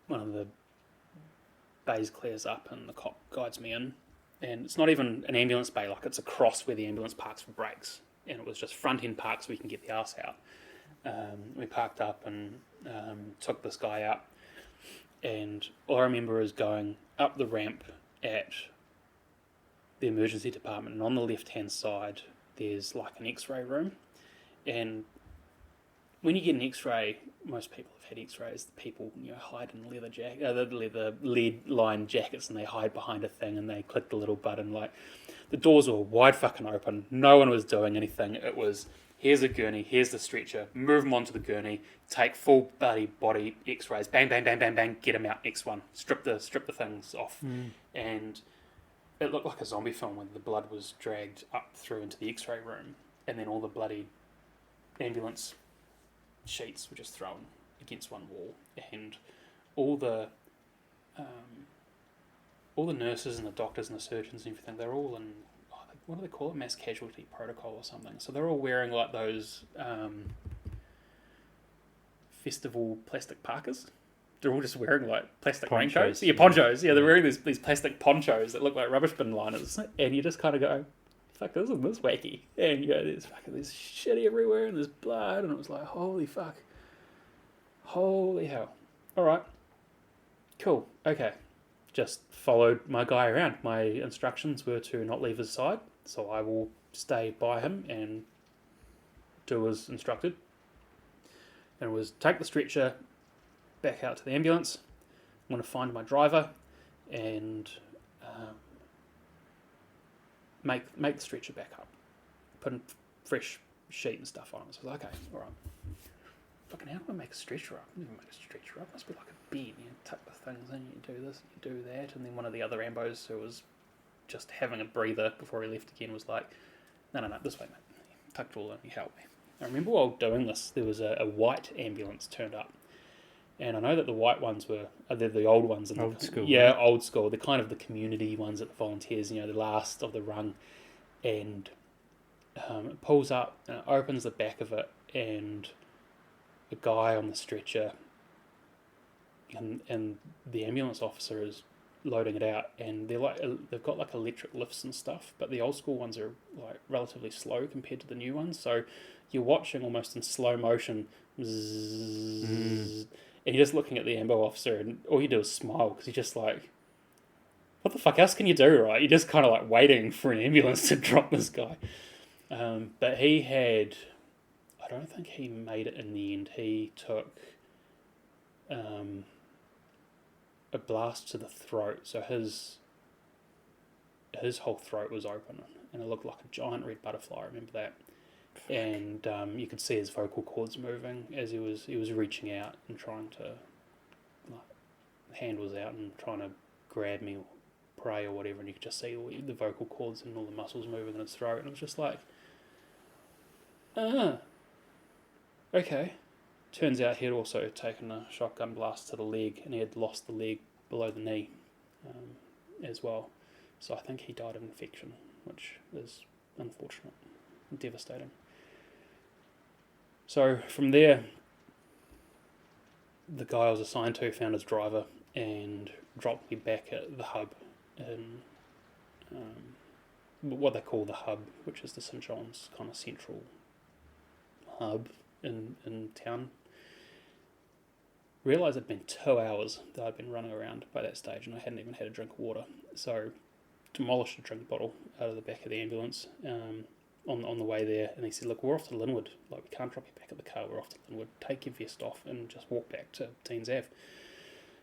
one of the bays clears up, and the cop guides me in, and it's not even an ambulance bay, like it's across where the ambulance parks for brakes, and it was just front end park so we can get the arse out. We parked up and took this guy out. And all I remember is going up the ramp at the emergency department, and on the left-hand side, there's like an X-ray room. And when you get an X-ray, most people have had X-rays. The people, hide in leather lead-lined jackets, and they hide behind a thing, and they click the little button. Like, the doors were wide fucking open. No one was doing anything. It was, here's a gurney, here's the stretcher, move them onto the gurney, take full body X-rays, bang, bang, bang, bang, bang, get them out, next one, strip the things off. And it looked like a zombie film when the blood was dragged up through into the X-ray room, and then all the bloody ambulance sheets were just thrown against one wall, and all the nurses and the doctors and the surgeons and everything, they're all in, what do they call it, mass casualty protocol or something. So they're all wearing like those festival plastic parkas. They're all just wearing like plastic raincoats. Yeah, ponchos. Yeah, they're wearing these plastic ponchos that look like rubbish bin liners, and you just kind of go, fuck, isn't this wacky? And you go, there's shit everywhere, and there's blood, and it was like, holy fuck. Holy hell. Alright. Cool. Okay. Just followed my guy around. My instructions were to not leave his side, so I will stay by him and do as instructed. And it was take the stretcher back out to the ambulance. I'm going to find my driver and make the stretcher back up. Put a fresh sheet and stuff on it. So I was like, okay, all right. Fucking how do I make a stretcher up? I never make a stretcher up. It must be like a bed. You tuck the things in, you do this, you do that. And then one of the other ambos who was just having a breather before he left again was like, no, this way, mate. He tucked it all in, he helped me. I remember while doing this, there was a white ambulance turned up. And I know that the white ones were, they're the old ones. Old school. Yeah, right? Old school. They're kind of the community ones that the volunteers, the last of the rung. And it pulls up and it opens the back of it, and a guy on the stretcher and the ambulance officer is loading it out, and they've got like electric lifts and stuff, but the old school ones are like relatively slow compared to the new ones, so you're watching almost in slow motion, and you're just looking at the ambo officer, and all you do is smile, because you're just like, what the fuck else can you do, right? You're just kind of like waiting for an ambulance to drop this guy. But he had, I don't think he made it in the end. He took a blast to the throat, so his whole throat was open, and it looked like a giant red butterfly. I remember that, and you could see his vocal cords moving as he was reaching out and trying to, like, hand was out and trying to grab me or pray or whatever, and you could just see all the vocal cords and all the muscles moving in his throat, and it was just like, Ah, okay. Turns out he had also taken a shotgun blast to the leg, and he had lost the leg below the knee as well. So I think he died of infection, which is unfortunate and devastating. So from there, the guy I was assigned to found his driver and dropped me back at the hub in what they call the hub, which is the St John's kind of central hub in town. Realised it'd been 2 hours that I'd been running around by that stage, and I hadn't even had a drink of water. So demolished a drink bottle out of the back of the ambulance on the way there, and he said, "Look, we're off to Linwood. Like, we can't drop you back at the car. We're off to Linwood. Take your vest off and just walk back to Dean's Ave."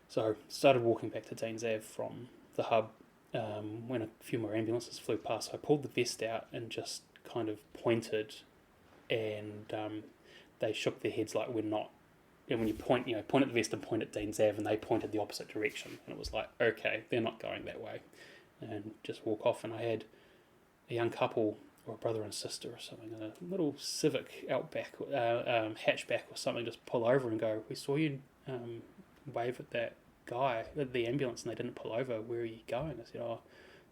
So started walking back to Dean's Ave from the hub. When a few more ambulances flew past, I pulled the vest out and just kind of pointed, and they shook their heads like, "We're not." And when you point at the vest and point at Dean's Ave, and they pointed the opposite direction, and it was like, okay, they're not going that way, and just walk off. And I had a young couple, or a brother and sister or something, a little Civic Outback, hatchback or something, just pull over and go, "We saw you wave at that guy at the ambulance, and they didn't pull over. Where are you going?" I said, "Oh,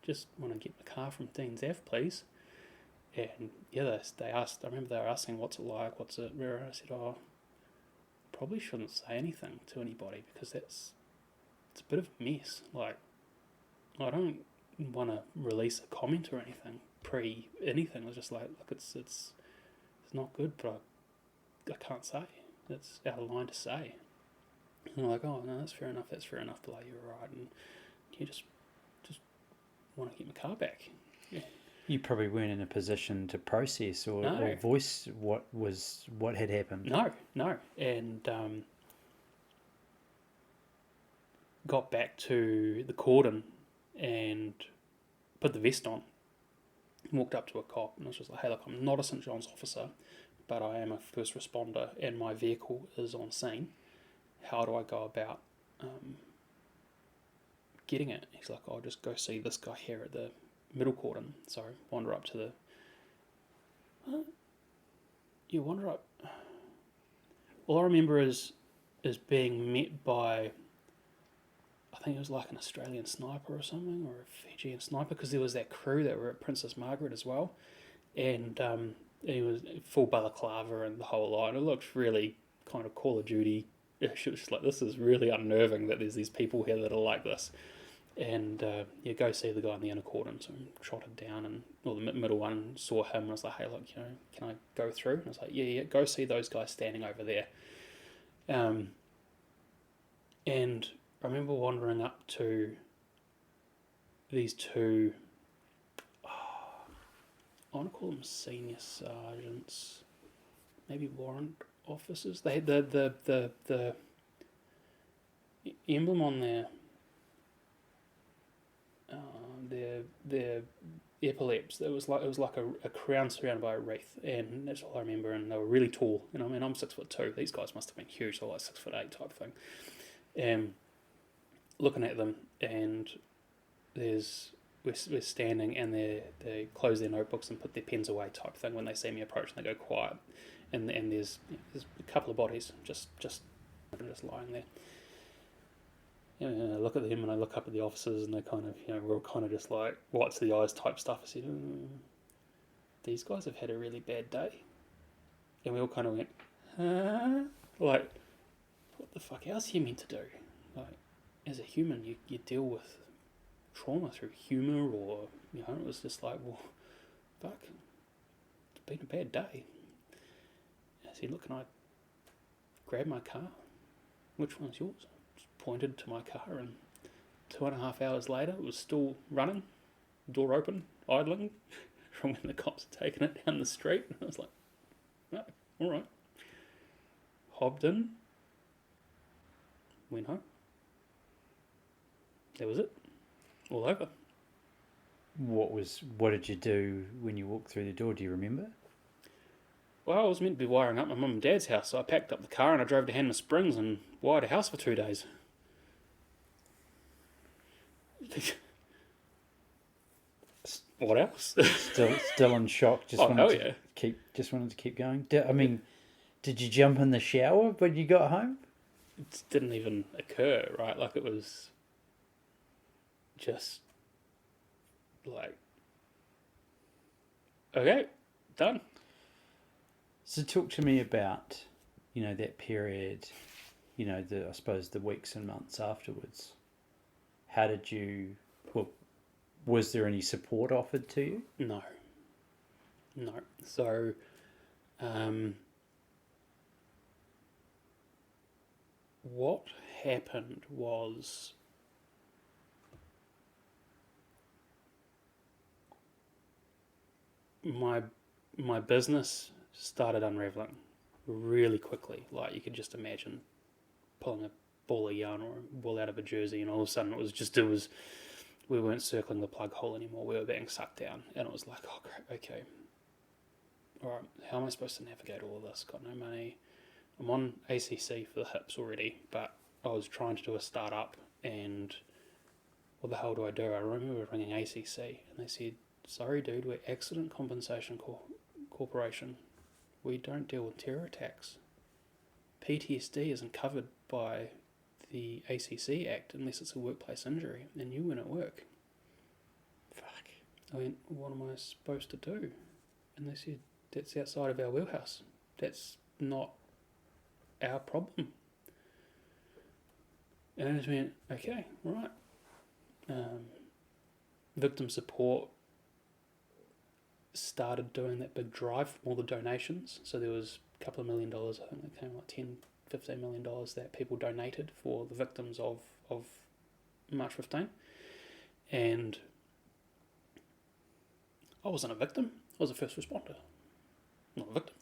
just want to get my car from Dean's Ave, please." And yeah, they asked. I remember they were asking, "What's it like? What's it where?" I said, "Oh, probably shouldn't say anything to anybody because it's a bit of a mess. Like, I don't want to release a comment or anything pre anything. I was just like, look, it's not good, but I can't say. It's out of line to say." And they're like, "Oh no, that's fair enough. But like, you're right, and you just want to get my car back." Yeah. You probably weren't in a position to process or voice what had happened. No, and got back to the cordon and put the vest on. Walked up to a cop and I was just like, "Hey, look, I'm not a St John's officer, but I am a first responder and my vehicle is on scene. How do I go about getting it?" He's like, "I'll just go see this guy here at the middle cordon." So wander up to the... wander up... All I remember is being met by... I think it was like an Australian sniper or something, or a Fijian sniper, because there was that crew that were at Princess Margaret as well. And he was full balaclava and the whole lot. It looked really kind of Call of Duty. It was just like, this is really unnerving that there's these people here that are like this. And go see the guy in the inner cordon. So I trotted down, and the middle one saw him, and I was like, "Hey, look, can I go through?" And I was like, yeah, go see those guys standing over there. And I remember wandering up to these two, I want to call them senior sergeants, maybe warrant officers. They had the emblem on their epaulets. It was like a crown surrounded by a wreath, and that's all I remember. And they were really tall. And I mean, I'm 6'2". These guys must have been huge. They're like 6'8" type thing. Looking at them, and we're standing, and they close their notebooks and put their pens away type thing when they see me approach, and they go quiet. And there's a couple of bodies just lying there. And I look at them and I look up at the officers, and they kind of, we're all kind of just like whites to the eyes type stuff. I said, "These guys have had a really bad day." And we all kind of went, "Huh?" Like, what the fuck else are you meant to do? Like, as a human, you deal with trauma through humour, or, it was just like, well, fuck, it's been a bad day. I said, "Look, can I grab my car? Which one's yours?" Pointed to my car, and 2.5 hours later it was still running, door open, idling, from when the cops had taken it down the street. And I was like, "No, alright." Hobbed in, went home. That was it. All over. What did you do when you walked through the door? Do you remember? Well, I was meant to be wiring up my mum and dad's house, so I packed up the car and I drove to Hanmer Springs and wired a house for 2 days. What else? Still in shock. Yeah. Just wanted to keep going. Did you jump in the shower when you got home? It didn't even occur, right? Like, it was just like, okay, done. So talk to me about, that period, I suppose the weeks and months afterwards. How did you, well, was there any support offered to you? No. So, what happened was my business started unraveling really quickly. Like, you could just imagine pulling a ball of yarn or a wool out of a jersey, and all of a sudden we weren't circling the plug hole anymore. We were being sucked down, and it was like, oh crap, okay, all right, how am I supposed to navigate all of this? Got no money. I'm on ACC for the hips already, but I was trying to do a startup, and what the hell do I do? I remember ringing ACC, and they said, sorry dude, we're Accident Compensation Corporation. We don't deal with terror attacks. PTSD isn't covered by the ACC Act unless it's a workplace injury, and you weren't at work. Fuck. I went, what am I supposed to do? And they said, that's outside of our wheelhouse. That's not our problem. And I just went, okay, right. Victim support started doing that big drive from all the donations. So there was a couple of $1 million, I think it came like $10-15 million that people donated for the victims of March 15. And I wasn't a victim, I was a first responder. Not a victim.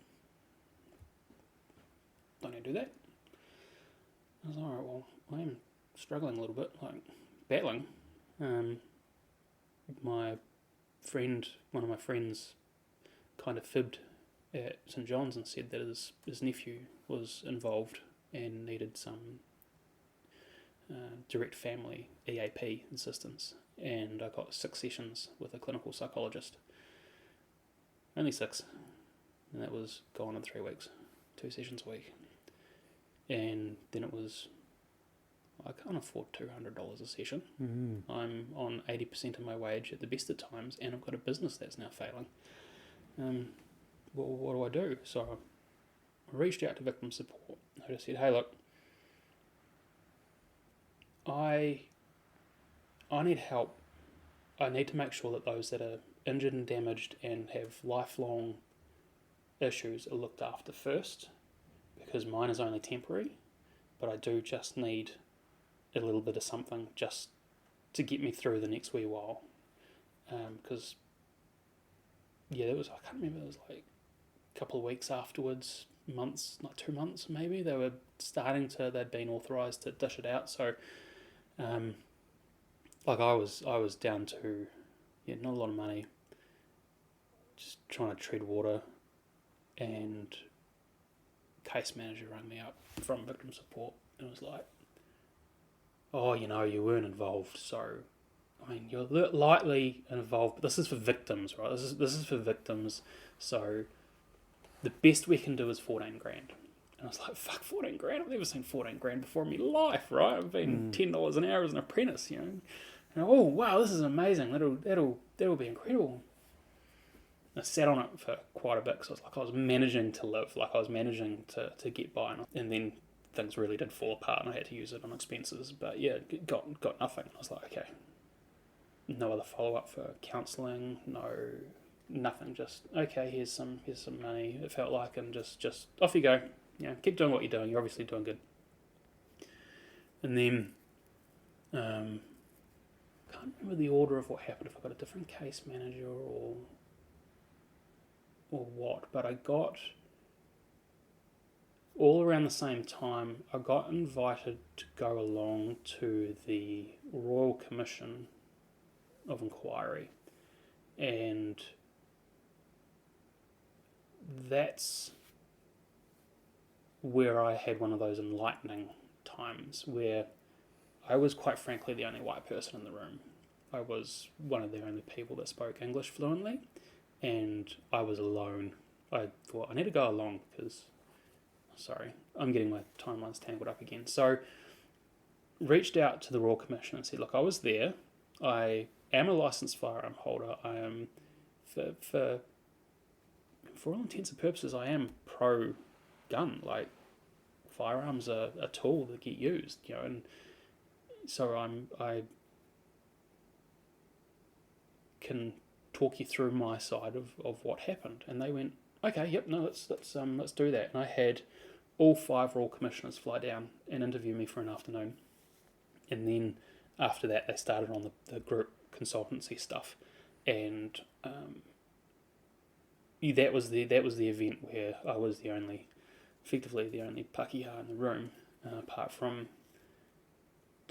Don't need to do that. I was like, alright, well, I am struggling a little bit, like battling. One of my friends kind of fibbed at St John's and said that his nephew was involved and needed some direct family EAP assistance, and I got 6 sessions with a clinical psychologist. Only 6, and that was gone in 3 weeks, 2 sessions a week. And then it was, I can't afford $200 a session. Mm-hmm. I'm on 80% of my wage at the best of times, and I've got a business that's now failing. What do I do? So I reached out to victim support. I just said, hey, look, I need help. I need to make sure that those that are injured and damaged and have lifelong issues are looked after first, because mine is only temporary, but I do just need a little bit of something just to get me through the next wee while. Because, I can't remember, it was like a couple of weeks afterwards, months, not 2 months maybe, they'd been authorised to dish it out. So, I was down to, not a lot of money, just trying to tread water, and case manager rang me up from victim support and was like, oh, you weren't involved, so, I mean, you're lightly involved, but this is for victims, right? This is for victims, so the best we can do is 14 grand. And I was like, fuck, 14 grand? I've never seen 14 grand before in my life, right? I've been $10 an hour as an apprentice, And, oh, wow, this is amazing. That'll be incredible. I sat on it for quite a bit, because I was managing to live, I was managing to get by, and then things really did fall apart and I had to use it on expenses, but got nothing. I was like, okay, no other follow-up for counselling, nothing, just, okay, here's some money, it felt like, and just off you go, keep doing what you're doing, you're obviously doing good. And then, can't remember the order of what happened, if I got a different case manager or what, but I got, all around the same time, I got invited to go along to the Royal Commission of Inquiry, and that's where I had one of those enlightening times where I was quite frankly the only white person in the room, I was one of the only people that spoke English fluently, and I was alone. I thought I need to go along because, sorry, I'm getting my timelines tangled up again. So, reached out to the Royal Commission and said, look, I was there. I am a licensed firearm holder. I am, for all intents and purposes, I am pro gun. Like, firearms are a tool that get used, and so I can talk you through my side of what happened. And they went, okay, yep, no, let's do that. And I had all 5 Royal Commissioners fly down and interview me for an afternoon. And then after that, they started on the group consultancy stuff, and that was the event where I was effectively the only Pakeha in the room, apart from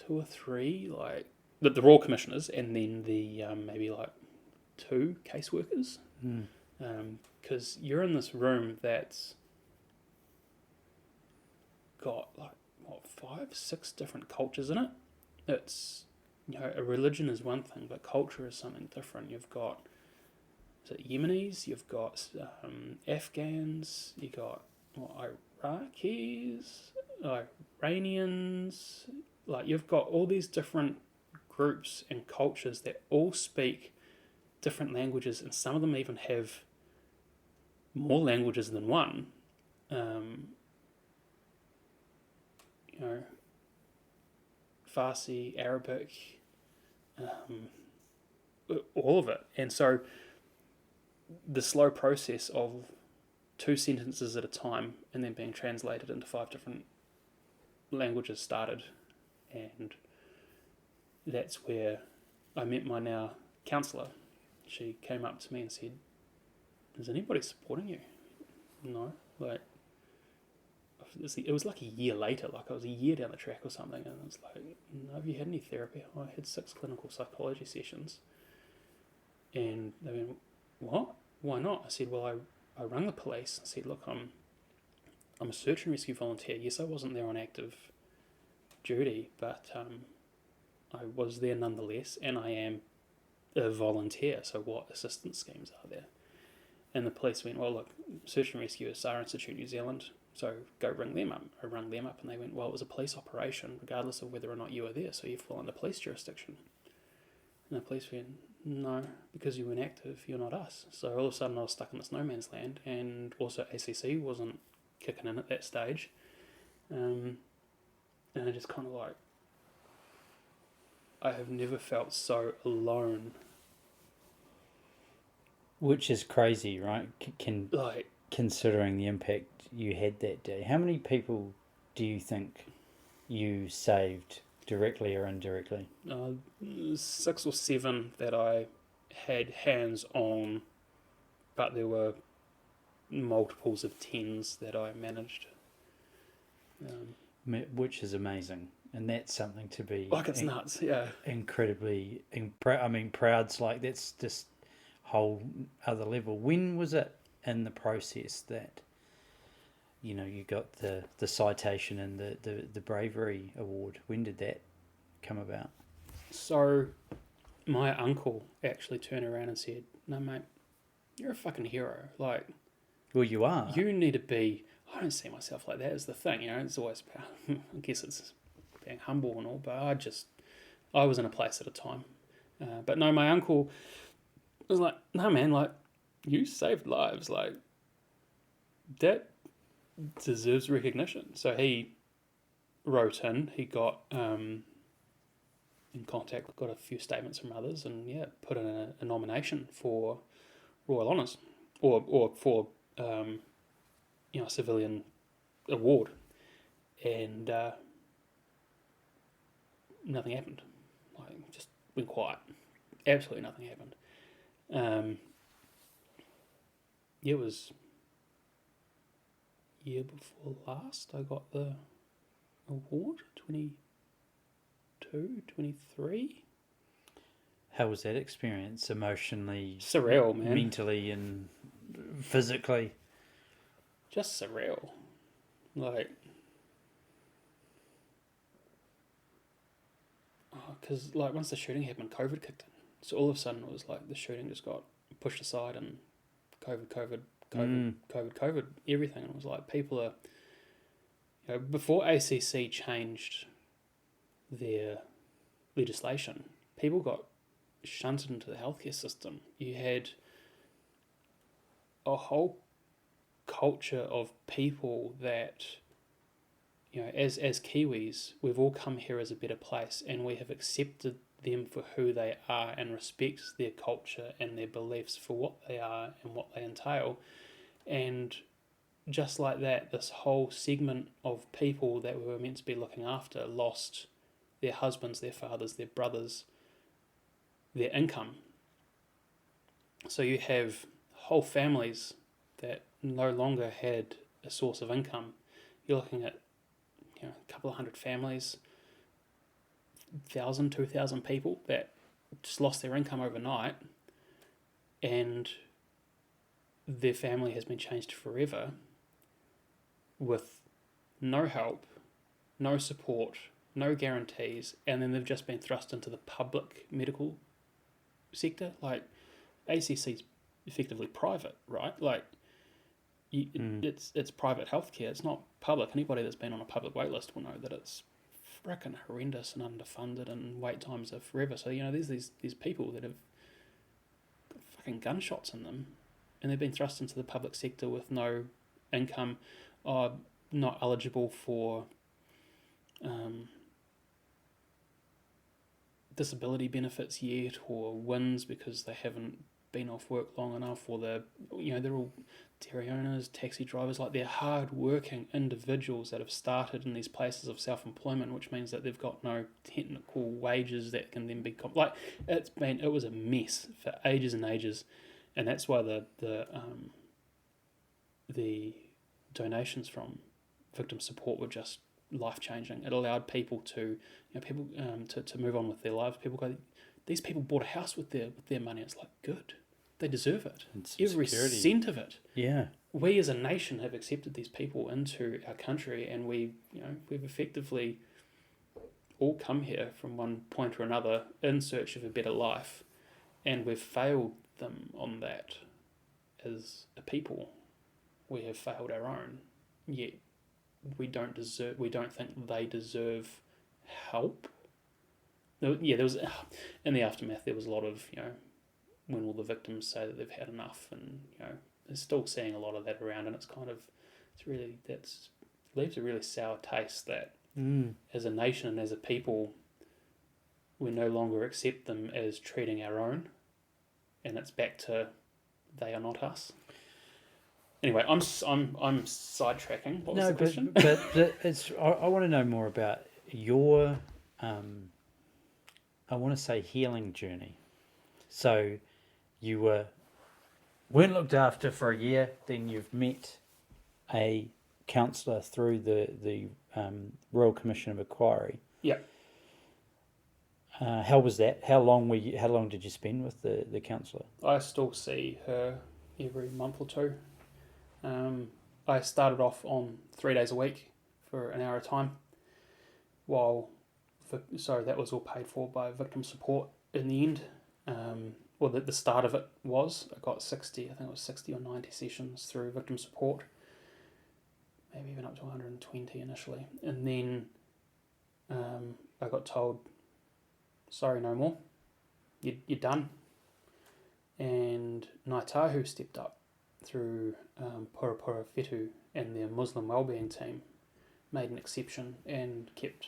2 or 3 like the Royal Commissioners, and then the maybe like 2 caseworkers, because you're in this room that's got like what 5, 6 different cultures in it. It's a religion is one thing, but culture is something different. You've got Yemenis, you've got Afghans, you got Iraqis, Iranians. Like you've got all these different groups and cultures that all speak different languages, and some of them even have more languages than one. Farsi, Arabic, all of it. And so the slow process of 2 sentences at a time and then being translated into 5 different languages started. And that's where I met my now counsellor. She came up to me and said, is anybody supporting you? No. Like, it was like a year later, like I was a year down the track or something, and it's like, no, have you had any therapy? I had 6 clinical psychology sessions. And they went, what? Why not? I said, well, I rang the police and said, look, I'm a search and rescue volunteer. Yes, I wasn't there on active duty, but I was there nonetheless, and I am a volunteer, so what assistance schemes are there? And the police went, well, look, search and rescue is SAR Institute New Zealand, so go ring them up. I rang them up, and they went, well, it was a police operation, regardless of whether or not you were there, so you fall under police jurisdiction. And the police went, no, because you weren't active, you're not us. So all of a sudden I was stuck in this no man's land, and also ACC wasn't kicking in at that stage. And I just kind of like, I have never felt so alone. Which is crazy, right? Considering the impact you had that day. How many people do you think you saved directly or indirectly? 6 or 7 that I had hands on, but there were multiples of 10s that I managed. Which is amazing, and that's something to be it's nuts, yeah. Incredibly, proud's like that's just whole other level. When was it in the process that you got the citation and the bravery award? When did that come about? So my uncle actually turned around and said, no mate, you're a fucking hero. Like, well, you are. You need to be. I don't see myself like that is the thing, it's always I guess it's being humble and all, but I was in a place at a time. But no, my uncle was like, no man, like, you saved lives, like, that deserves recognition. So he wrote in, he got in contact, got a few statements from others, and put in a nomination for Royal Honours, or for a civilian award, and nothing happened. Like, just went quiet. Absolutely nothing happened. It was year before last I got the award, 22, 23. How was that experience emotionally? Surreal, man. Mentally and physically? Just surreal. Like, Because like once the shooting happened, COVID kicked in. So all of a sudden it was like the shooting just got pushed aside and COVID, everything. And it was like people are, before ACC changed their legislation, people got shunted into the healthcare system. You had a whole culture of people that, as Kiwis, we've all come here as a better place, and we have accepted them for who they are and respect their culture and their beliefs for what they are and what they entail. And just like that, this whole segment of people that we were meant to be looking after lost their husbands, their fathers, their brothers, their income. So you have whole families that no longer had a source of income. You're looking at a couple of hundred families, 1,000, 2,000 people that just lost their income overnight, and their family has been changed forever with no help, no support, no guarantees, and then they've just been thrust into the public medical sector. Like, ACC's effectively private, right? Like, it's private healthcare. It's not public. Anybody that's been on a public wait list will know that it's frickin' horrendous and underfunded, and wait times are forever. So there's these people that have got fucking gunshots in them, and they've been thrust into the public sector with no income, not eligible for disability benefits yet, or WINs because they haven't been off work long enough, or they're all dairy owners, taxi drivers. Like, they're hard-working individuals that have started in these places of self-employment, which means that they've got no technical wages that can then be it was a mess for ages and ages, and that's why the donations from victim support were just life-changing. It allowed people to to move on with their lives. These people bought a house with their money. It's like, good. They deserve it. Every cent of it. Yeah. We as a nation have accepted these people into our country, and we've effectively all come here from one point or another in search of a better life, and we've failed them on that as a people. We have failed our own, yet we don't think they deserve help. There was, in the aftermath, there was a lot of, when all the victims say that they've had enough, and, they're still seeing a lot of that around, and that leaves a really sour taste that as a nation and as a people, we no longer accept them as treating our own, and it's back to they are not us. Anyway, I'm sidetracking. What was the question? but it's. I want to know more about your, I want to say, healing journey. So, you weren't looked after for a year. Then you've met a counsellor through the Royal Commission of Inquiry. Yeah. How was that? How long did you spend with the counsellor? I still see her every month or two. I started off on 3 days a week for an hour at a time, that was all paid for by victim support in the end. The start of it was, I got 60 or 90 sessions through victim support, maybe even up to 120 initially, and then I got told, sorry, no more, you're done. And Ngāi Tahu stepped up through Pura Whetū and their Muslim wellbeing team, made an exception and kept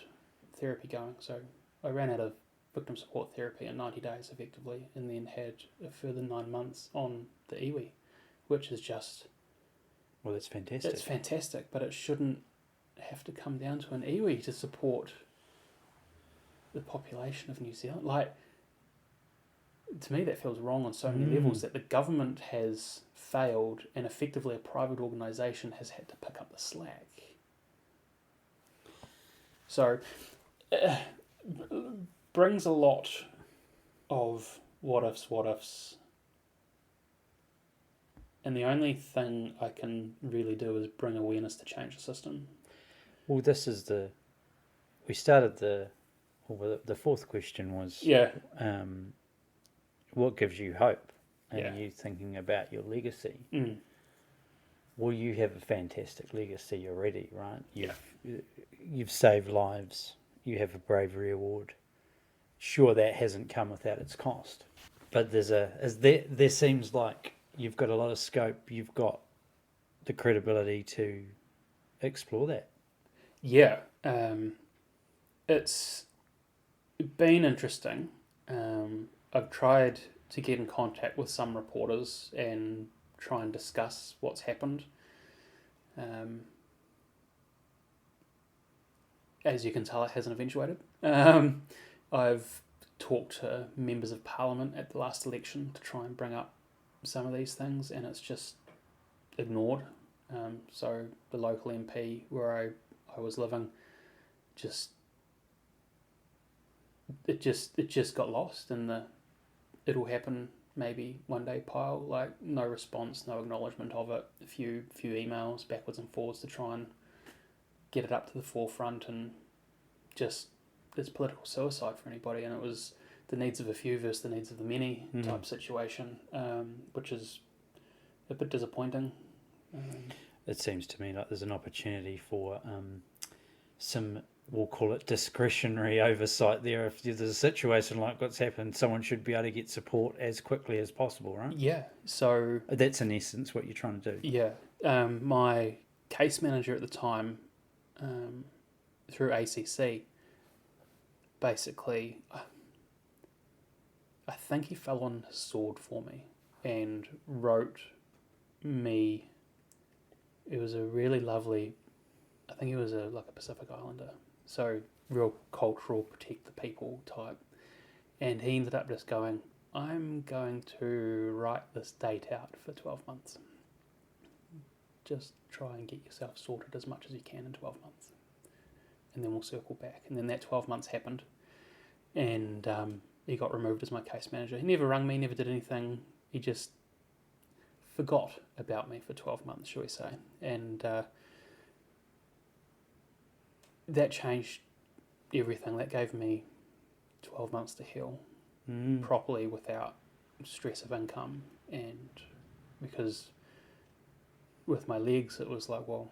therapy going. So I ran out of victim support therapy in 90 days effectively, and then had a further 9 months on the iwi, which is just... Well, that's fantastic. It's fantastic, but it shouldn't have to come down to an iwi to support the population of New Zealand. Like, to me, that feels wrong on so many levels, that the government has failed and effectively a private organisation has had to pick up the slack. So, brings a lot of what ifs. And the only thing I can really do is bring awareness to change the system. Well, we started Well, the fourth question was, Yeah. what gives you hope? And Yeah. are you thinking about your legacy? Mm. Well, you have a fantastic legacy already, right? Yeah. You've saved lives. You have a bravery award. Sure, that hasn't come without its cost, but there seems like you've got a lot of scope. You've got the credibility to explore that. Yeah. It's been interesting. I've tried to get in contact with some reporters and try and discuss what's happened. As you can tell, it hasn't eventuated. I've talked to members of parliament at the last election to try and bring up some of these things, and it's just ignored. So the local MP where I was living, it just got lost in the it'll happen maybe one day pile. Like, no response, no acknowledgement of it. A few emails backwards and forwards to try and get it up to the forefront, and just it's political suicide for anybody. And it was the needs of a few versus the needs of the many type situation, which is a bit disappointing. It seems to me like there's an opportunity for some, we'll call it discretionary oversight there. If there's a situation like what's happened, someone should be able to get support as quickly as possible, right? Yeah, so that's in essence what you're trying to do. Yeah, my case manager at the time, through ACC, basically, I think he fell on his sword for me and wrote me. It was a really lovely, I think he was like a Pacific Islander, so real cultural, protect the people type. And he ended up just going, I'm going to write this date out for 12 months. Just try and get yourself sorted as much as you can in 12 months. And then we'll circle back. And then that 12 months happened. And he got removed as my case manager. He never rung me, never did anything. He just forgot about me for 12 months, shall we say. And that changed everything. That gave me 12 months to heal properly without stress of income. And because with my legs, it was like, well,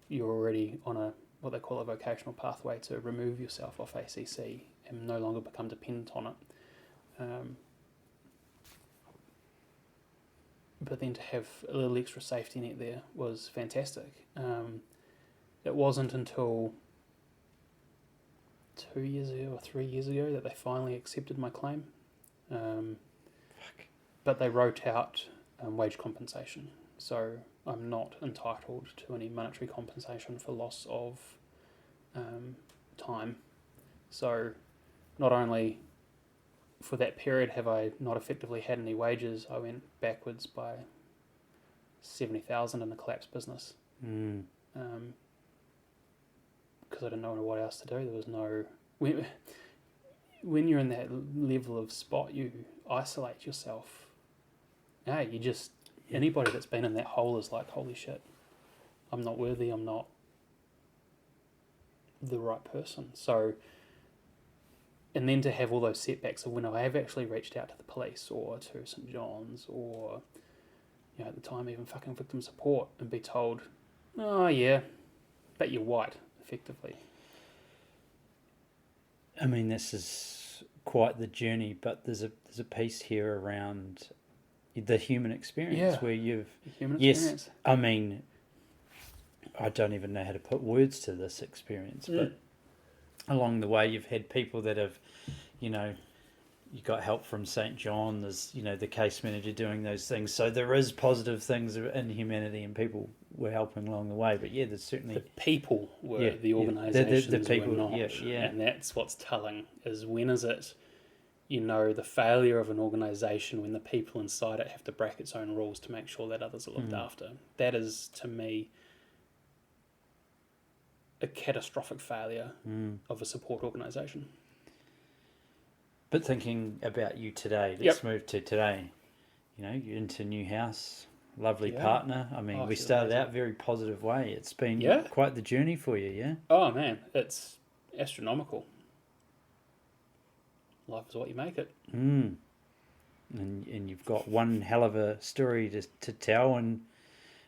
you're already on what they call a vocational pathway to remove yourself off ACC and no longer become dependent on it. But then to have a little extra safety net there was fantastic. It wasn't until 2 years ago or 3 years ago that they finally accepted my claim. But they wrote out wage compensation. So I'm not entitled to any monetary compensation for loss of time. So not only for that period have I not effectively had any wages, I went backwards by 70,000 in the collapsed business. Because I didn't know what else to do. There was no... When you're in that level of spot, you isolate yourself. No, you just... Anybody that's been in that hole is like, holy shit, I'm not worthy, I'm not the right person. So, and then to have all those setbacks of when I have actually reached out to the police or to St. John's or, at the time even fucking victim support and be told, oh yeah, but you're white, effectively. I mean, this is quite the journey, but there's a piece here around the human experience where you've... Human experience. Yes, I mean, I don't even know how to put words to this experience, but along the way you've had people that have, you got help from St. John, there's, the case manager doing those things. So there is positive things in humanity and people were helping along the way. But yeah, there's certainly... The people were, the organisations the people, were not. And that's what's telling, is when is it, the failure of an organisation when the people inside it have to break its own rules to make sure that others are looked after. That is, to me, a catastrophic failure of a support organisation. But thinking about you today, let's move to today. You're into a new house, lovely partner. I mean, we started out very positive way. It's been quite the journey for you, yeah? Oh, man, it's astronomical. life is what you make it. And you've got one hell of a story to tell, and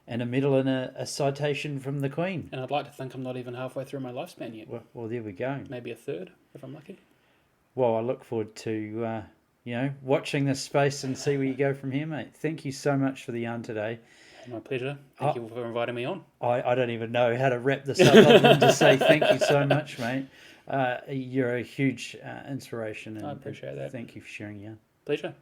a medal and a citation from the Queen. And I'd like to think I'm not even halfway through my lifespan yet. Well, there we go. Maybe a third, if I'm lucky. Well, I look forward to watching this space and see where you go from here, mate. Thank you so much for the yarn today. My pleasure. Thank you for inviting me on. I don't even know how to wrap this up other than to say thank you so much, mate. You're a huge inspiration. And I appreciate that. Thank you for sharing yarn. Pleasure.